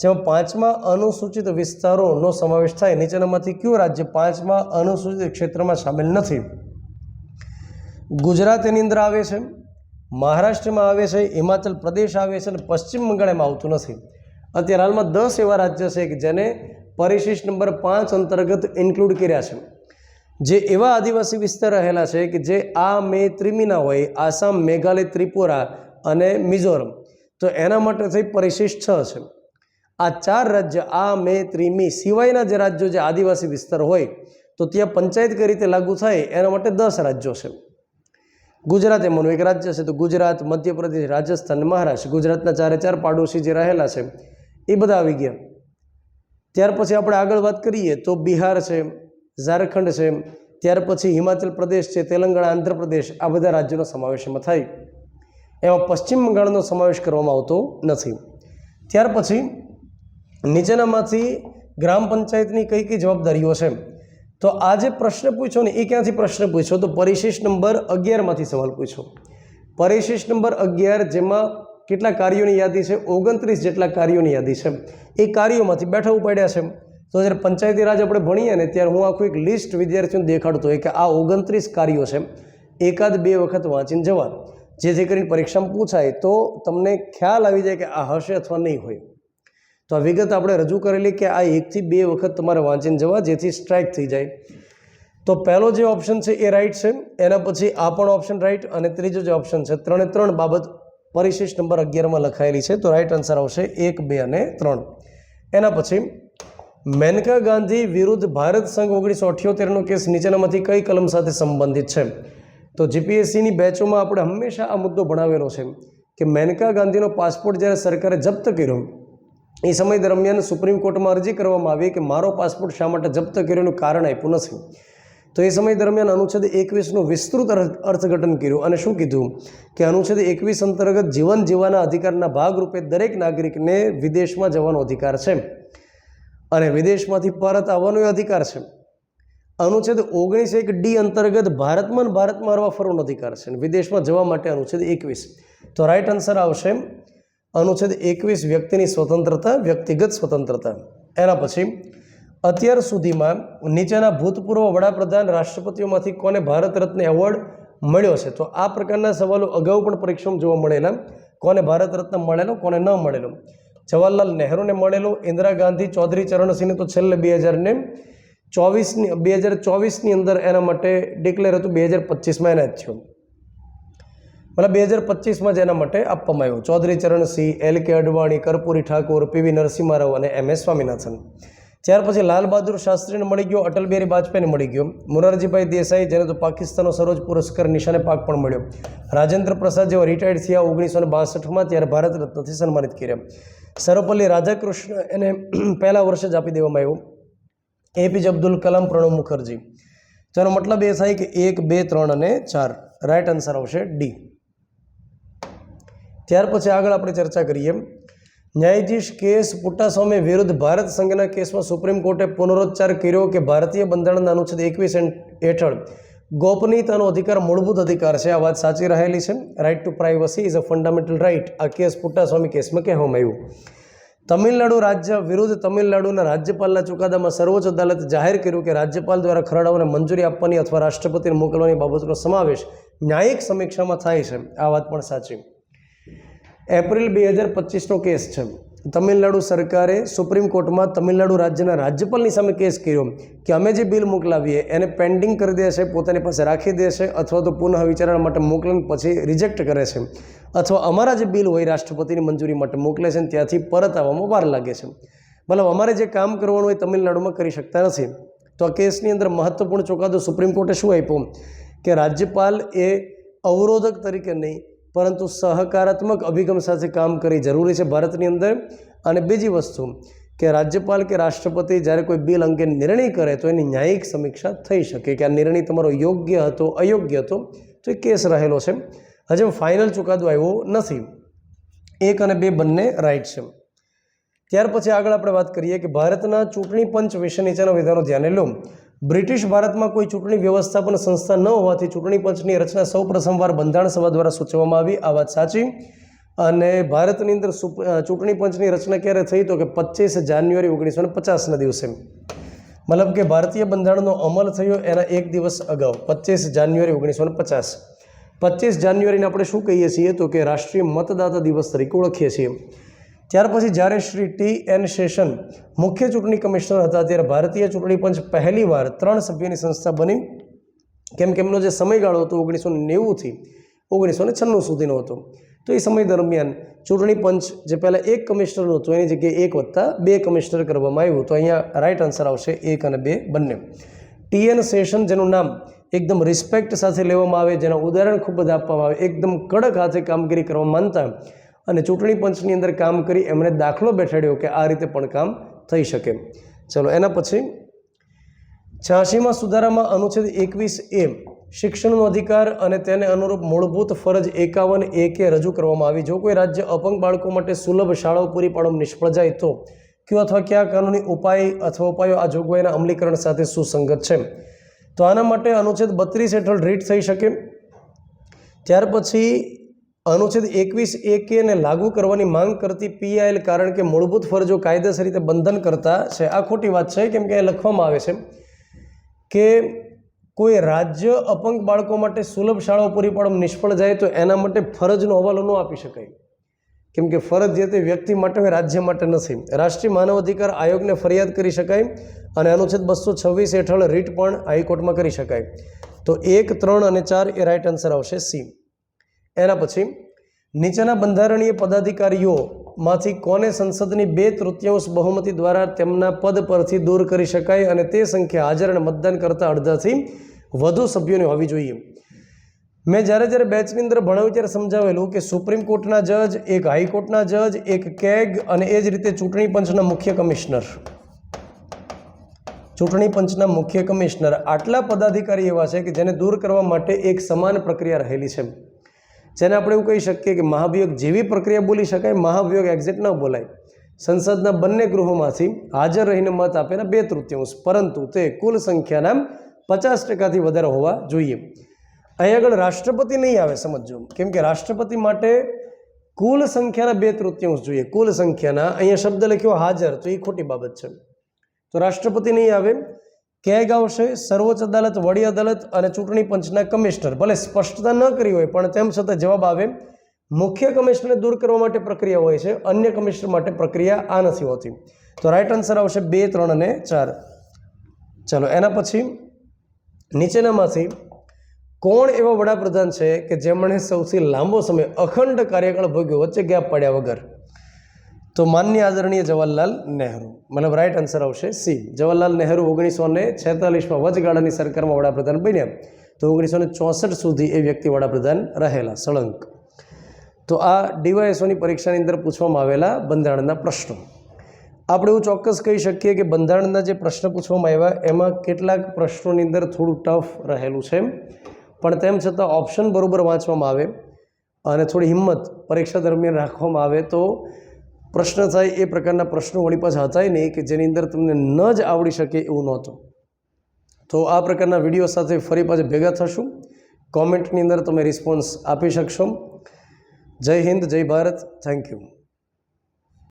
જેમાં 5મા અનુસૂચિત વિસ્તારોનો સમાવેશ થાય. નીચેનામાંથી કયું રાજ્ય 5મા અનુસૂચિત ક્ષેત્રમાં સામેલ નથી? ગુજરાત એની અંદર આવે છે, મહારાષ્ટ્રમાં આવે છે, હિમાચલ પ્રદેશ આવે છે અને પશ્ચિમ બંગાળ એમાં આવતું નથી. અત્યારે હાલમાં 10 એવા રાજ્ય છે કે જેને પરિશિષ્ટ નંબર 5 અંતર્ગત ઇન્ક્લુડ કર્યા છે. જે એવા આદિવાસી વિસ્તાર રહેલા છે કે જે આ મે ત્રિમીના હોય, આસામ, મેઘાલય, ત્રિપુરા અને મિઝોરમ, તો એના માટે થઈ પરિશિષ્ટ 6 છે. આ 4 રાજ્ય આ મે ત્રિમી સિવાયના જે રાજ્યો જે આદિવાસી વિસ્તાર હોય તો ત્યાં પંચાયત કઈ રીતે લાગુ થાય એના માટે 10 રાજ્યો છે. ગુજરાત એમાંનું એક રાજ્ય છે. તો ગુજરાત, મધ્યપ્રદેશ, રાજસ્થાન, મહારાષ્ટ્ર, ગુજરાતના 4 પાડોશી જે રહેલા છે એ બધા આવી ગયા. ત્યાર પછી આપણે આગળ વાત કરીએ તો બિહાર છે, ઝારખંડ છે, ત્યાર પછી હિમાચલ પ્રદેશ છે, તેલંગાણા, આંધ્રપ્રદેશ, આ બધા રાજ્યોનો સમાવેશ એમાં થાય. એમાં પશ્ચિમ બંગાળનો સમાવેશ કરવામાં આવતો નથી. ત્યાર પછી નીચેનામાંથી ગ્રામ પંચાયતની કઈ કઈ જવાબદારીઓ છે? તો આ જે પ્રશ્ન પૂછ્યો ને એ ક્યાંથી પ્રશ્ન પૂછ્યો? તો પરિશિષ્ટ નંબર 11માંથી સવાલ પૂછ્યો. પરિશિષ્ટ નંબર 11, જેમાં કેટલા કાર્યોની યાદી છે? 29 જેટલા કાર્યોની યાદી છે. એ કાર્યોમાંથી બેઠા ઉપાડ્યા છે. તો જ્યારે પંચાયતી રાજ આપણે ભણીએ ને ત્યારે હું આખું એક લિસ્ટ વિદ્યાર્થીઓને દેખાડતો હોય કે આ 29 કાર્યો છે, 1-2 વખત વાંચીને જવા, જેથી કરીને પરીક્ષામાં પૂછાય તો તમને ખ્યાલ આવી જાય કે આ હશે અથવા નહીં હોય. તો આ વિગત આપણે રજૂ કરેલી કે આ 1-2 વખત તમારે વાંચીને જવા, જેથી સ્ટ્રાઇક થઈ જાય. તો પહેલો જે ઓપ્શન છે એ રાઈટ છે. એના પછી આ પણ ઓપ્શન રાઈટ, અને ત્રીજો જે ઓપ્શન છે 3 બાબત પરિશિષ્ટ નંબર 11માં લખાયેલી છે. તો રાઈટ આન્સર આવશે 1, 2 અને 3. એના પછી મેનકા ગાંધી વિરુદ્ધ ભારત સંઘ 1978નો કેસ નીચેનામાંથી કઈ કલમ સાથે સંબંધિત છે? તો જીપીએસસીની બેચોમાં આપણે હંમેશા આ મુદ્દો ભણાવેલો છે કે મેનકા ગાંધીનો પાસપોર્ટ જ્યારે સરકારે જપ્ત કર્યો એ સમય દરમિયાન સુપ્રીમ કોર્ટમાં અરજી કરવામાં આવી કે મારો પાસપોર્ટ શા માટે જપ્ત કર્યો એનું કારણ આપ્યું નથી. તો એ સમય દરમિયાન અનુચ્છેદ 21નું વિસ્તૃત અર્થઘટન કર્યું અને શું કીધું કે અનુચ્છેદ 21 અંતર્ગત જીવન જીવવાના અધિકારના ભાગરૂપે દરેક નાગરિકને વિદેશમાં જવાનો અધિકાર છે અને વિદેશમાંથી પરત આવવાનો અધિકાર છે. અનુચ્છેદ 19(1)D અંતર્ગત ભારતમાં હરવા ફરવાનો અધિકાર છે અને વિદેશમાં જવા માટે અનુચ્છેદ 21. તો રાઈટ આન્સર આવશે અનુચ્છેદ 21, વ્યક્તિની સ્વતંત્રતા, વ્યક્તિગત સ્વતંત્રતા. એના પછી અત્યાર સુધીમાં નીચેના ભૂતપૂર્વ વડાપ્રધાન, રાષ્ટ્રપતિઓમાંથી કોને ભારત રત્ન એવોર્ડ મળ્યો છે? તો આ પ્રકારના સવાલો અગાઉ પણ પરીક્ષામાં જોવા મળેલા. કોને ભારત રત્ન મળેલો, કોને ન મળેલો? જવાહરલાલ નહેરુને મળેલો, ઇન્દિરા ગાંધી, ચૌધરી ચરણસિંહને તો છેલ્લે 2024ની અંદર એના માટે ડિક્લેર હતું, 2025માં એને જ થયું, મતલબ 2025માં જ એના માટે આપવામાં આવ્યું. ચૌધરી ચરણસિંહ, LK અડવાણી, કર્પૂરી ઠાકોર, PV નરસિમ્હા રાવ અને MS સ્વામિનાથન. ત્યાર પછી લાલ બહાદુર શાસ્ત્રીને મળી ગયો, અટલ બિહારી વાજપેયીને મળી ગયો, મોરારજીભાઈ દેસાઈ, જેને તો પાકિસ્તાનનો સરોજ પુરસ્કાર નિશાને પાક પણ મળ્યો, રાજેન્દ્ર પ્રસાદ જેઓ રિટાયર્ડ થયા 1962માં, ત્યારે ભારત રત્નથી સન્માનિત કર્યા. સર્વપલ્લી રાધાકૃષ્ણ એને પહેલા વર્ષે જ આપી દેવામાં આવ્યું. APJ અબ્દુલ કલામ, પ્રણવ મુખર્જી. તો એનો મતલબ એ થાય કે 1, 2, 3 અને 4. રાઈટ આન્સર આવશે D. ત્યાર પછી આગળ આપણે ચર્ચા કરીએ. ન્યાયાધીશ KS પુટ્ટાસ્વામી વિરુદ્ધ ભારત સંઘના કેસમાં સુપ્રીમ કોર્ટે પુનરોચ્ચાર કર્યો કે ભારતીય બંધારણના અનુચ્છેદ 21 હેઠળ ગોપનીયતાનો અધિકાર મૂળભૂત અધિકાર છે. આ વાત સાચી રહેલી છે. Right to privacy is a fundamental right. આ કેસ પુટ્ટાસ્વામી કેસમાં કહેવામાં આવ્યું. તમિલનાડુ રાજ્ય વિરુદ્ધ તમિલનાડુના રાજ્યપાલના ચુકાદામાં સર્વોચ્ચ અદાલતે જાહેર કર્યું કે રાજ્યપાલ દ્વારા ખરડાઓને મંજૂરી આપવાની અથવા રાષ્ટ્રપતિને મોકલવાની બાબતનો સમાવેશ ન્યાયિક સમીક્ષામાં થાય છે. આ વાત પણ સાચી. એપ્રિલ 2025નો કેસ છે. તમિલનાડુ સરકારે સુપ્રીમ કોર્ટમાં તમિલનાડુ રાજ્યના રાજ્યપાલની સામે કેસ કર્યો કે અમે જે બિલ મોકલાવીએ એને પેન્ડિંગ કરી દેશે, પોતાની પાસે રાખી દેશે, અથવા તો પુનઃ વિચારણા માટે મોકલીને પછી રિજેક્ટ કરે છે, અથવા અમારા જે બિલ હોય રાષ્ટ્રપતિની મંજૂરી માટે મોકલે છે ત્યાંથી પરત આવવામાં વાર લાગે છે. મતલબ અમારે જે કામ કરવાનું હોય તમિલનાડુમાં કરી શકતા નથી. તો આ કેસની અંદર મહત્વપૂર્ણ ચુકાદો સુપ્રીમ કોર્ટે શું આપ્યો કે રાજ્યપાલ એ અવરોધક તરીકે નહીં પરંતુ સહકારાત્મક અભિગમ સાથે કામ કરી જરૂરી છે ભારતની અંદર. અને બીજી વસ્તુ કે રાજ્યપાલ કે રાષ્ટ્રપતિ જ્યારે કોઈ બિલ અંગે નિર્ણય કરે તો એની ન્યાયિક સમીક્ષા થઈ શકે કે આ નિર્ણય તમારો યોગ્ય હતો, અયોગ્ય હતો, તો એ કેસ રહેલો છે. હજુ ફાઇનલ ચુકાદો આવ્યો નથી. 1 અને 2 બંને રાઈટ છે. ત્યાર પછી આગળ આપણે વાત કરીએ કે ભારતના ચૂંટણી પંચ વિશે નીચેના વિધાનો ધ્યાને લો. બ્રિટિશ ભારતમાં કોઈ ચૂંટણી વ્યવસ્થાપન સંસ્થા ન હોવાથી ચૂંટણી પંચની રચના સૌ પ્રથમવાર બંધારણ સભા દ્વારા સૂચવવામાં આવી. આ વાત સાચી. અને ભારતની અંદર ચૂંટણી પંચની રચના ક્યારે થઈ? તો કે 25 જાન્યુઆરી 1950ના દિવસે. મતલબ કે ભારતીય બંધારણનો અમલ થયો એના એક દિવસ અગાઉ 25 જાન્યુઆરી 1950. 25 જાન્યુઆરીને આપણે શું કહીએ છીએ? તો કે રાષ્ટ્રીય મતદાતા દિવસ તરીકે ઓળખીએ છીએ. ત્યાર પછી જ્યારે શ્રી T.N. શેષન મુખ્ય ચૂંટણી કમિશનર હતા ત્યારે ભારતીય ચૂંટણી પંચ પહેલીવાર 3 સભ્યોની સંસ્થા બની. કેમ કે એમનો જે સમયગાળો હતો 1990થી 1996 સુધીનો હતો. તો એ સમય દરમિયાન ચૂંટણી પંચ જે પહેલાં 1 કમિશનરનું હતું એની જગ્યાએ 1+2 કમિશનર કરવામાં આવ્યું. તો અહીંયા રાઇટ આન્સર આવશે 1 અને 2 બંને. T.N. શેષન જેનું નામ એકદમ રિસ્પેક્ટ સાથે લેવામાં આવે, જેના ઉદાહરણ ખૂબ બધા આપવામાં આવે, એકદમ કડક હાથે કામગીરી કરવા માનતા અને ચૂંટણી પંચની અંદર કામ કરી એમણે દાખલો બેઠાડ્યો કે આ રીતે પણ કામ થઈ શકે. ચલો એના પછી 86માં સુધારામાં અનુચ્છેદ 21A શિક્ષણનો અધિકાર અને તેને અનુરૂપ મૂળભૂત ફરજ 51A રજૂ કરવામાં આવી. જો કોઈ રાજ્ય અપંગ બાળકો માટે સુલભ શાળાઓ પૂરી પાડવામાં નિષ્ફળ જાય તો કયો અથવા કયા કાનૂની ઉપાય અથવા ઉપાયો આ જોગવાઈના અમલીકરણ સાથે સુસંગત છે? તો આના માટે અનુચ્છેદ 32 હેઠળ રીટ થઈ શકે. ત્યાર પછી અનુચ્છેદ 21A ને લાગુ કરવાની માંગ કરતી PIL કારણ કે મૂળભૂત ફરજો કાયદેસર રીતે બંધન કરતા છે. આ ખોટી વાત છે, કેમ કે એ લખવામાં આવે છે કે કોઈ રાજ્ય અપંગ બાળકો માટે સુલભ શાળાઓ પૂરી પાડવામાં નિષ્ફળ જાય તો એના માટે ફરજનો હવાલો ન આપી શકાય, કેમ કે ફરજ જે તે વ્યક્તિ માટે હોય, રાજ્ય માટે નથી. રાષ્ટ્રીય માનવ અધિકાર આયોગને ફરિયાદ કરી શકાય અને અનુચ્છેદ 226 હેઠળ રીટ પણ હાઈકોર્ટમાં કરી શકાય. તો 1, 3 અને 4 એ રાઇટ આન્સર આવશે C. એના પછી નીચેના બંધારણીય પદાધિકારીઓમાંથી કોને સંસદની 2/3 બહુમતી દ્વારા તેમના પદ પરથી દૂર કરી શકાય અને તે સંખ્યા હાજર અને મતદાન કરતા અડધાથી વધુ સભ્યોની હોવી જોઈએ? મેં જ્યારે બેચની અંદર ભણાવ્યું ત્યારે સમજાવેલું કે સુપ્રીમ કોર્ટના જજ, એક હાઈકોર્ટના જજ, એક કેગ અને એ જ રીતે ચૂંટણી પંચના મુખ્ય કમિશનર આટલા પદાધિકારી એવા છે કે જેને દૂર કરવા માટે એક સમાન પ્રક્રિયા રહેલી છે, જેને આપણે એવું કહી શકીએ કે મહાભિયોગ જેવી પ્રક્રિયા બોલી શકાય. મહાભિયોગ એક્ઝેક્ટ ન બોલાય. સંસદના બંને ગૃહોમાંથી હાજર રહીને મત આપેલા 2/3, પરંતુ તે કુલ સંખ્યાના 50%થી વધારે હોવા જોઈએ. અહીં આગળ રાષ્ટ્રપતિ નહીં આવે, સમજો, કેમ કે રાષ્ટ્રપતિ માટે કુલ સંખ્યાના 2/3 જોઈએ. કુલ સંખ્યાના અહીંયા શબ્દ લખ્યો હાજર, તો એ ખોટી બાબત છે. તો રાષ્ટ્રપતિ નહીં આવે. કેગ આવશે, સર્વોચ્ચ અદાલત, વડી અદાલત અને ચૂંટણી પંચના કમિશનર. ભલે સ્પષ્ટતા ન કરી હોય પણ તેમ છતાં જવાબ આવે. મુખ્ય કમિશનરને દૂર કરવા માટે પ્રક્રિયા હોય છે, અન્ય કમિશનર માટે પ્રક્રિયા આ નથી હોતી. તો રાઇટ આન્સર આવશે 2, 3 અને 4. ચલો એના પછી નીચેનામાંથી કોણ એવા વડાપ્રધાન છે કે જેમણે સૌથી લાંબો સમય અખંડ કાર્યકાળ ભોગ્યો વચ્ચે ગેપ પડ્યા વગર? તો માનનીય આદરણીય જવાહરલાલ નહેરુ. મતલબ રાઇટ આન્સર આવશે C. જવાહરલાલ નહેરુ 1946માં વચગાળાની સરકારમાં વડાપ્રધાન બન્યા. તો 1964 સુધી એ વ્યક્તિ વડાપ્રધાન રહેલા સળંગ. તો આ DYSOની પરીક્ષાની અંદર પૂછવામાં આવેલા બંધારણના પ્રશ્નો. આપણે એવું ચોક્કસ કહી શકીએ કે બંધારણના જે પ્રશ્ન પૂછવામાં આવ્યા એમાં કેટલાક પ્રશ્નોની અંદર થોડું ટફ રહેલું છે, પણ તેમ છતાં ઓપ્શન બરાબર વાંચવામાં આવે અને થોડી હિંમત પરીક્ષા દરમિયાન રાખવામાં આવે તો પ્રશ્ન થાય એ પ્રકારના પ્રશ્નો વળી પાછા હતા નહીં કે જેની અંદર તમને ન જ આવડી શકે એવું નહોતું. તો આ પ્રકારના વિડીયો સાથે ફરી પાછા ભેગા થશું. કોમેન્ટની અંદર તમે રિસ્પોન્સ આપી શકશો. જય હિન્દ, જય ભારત. Thank you.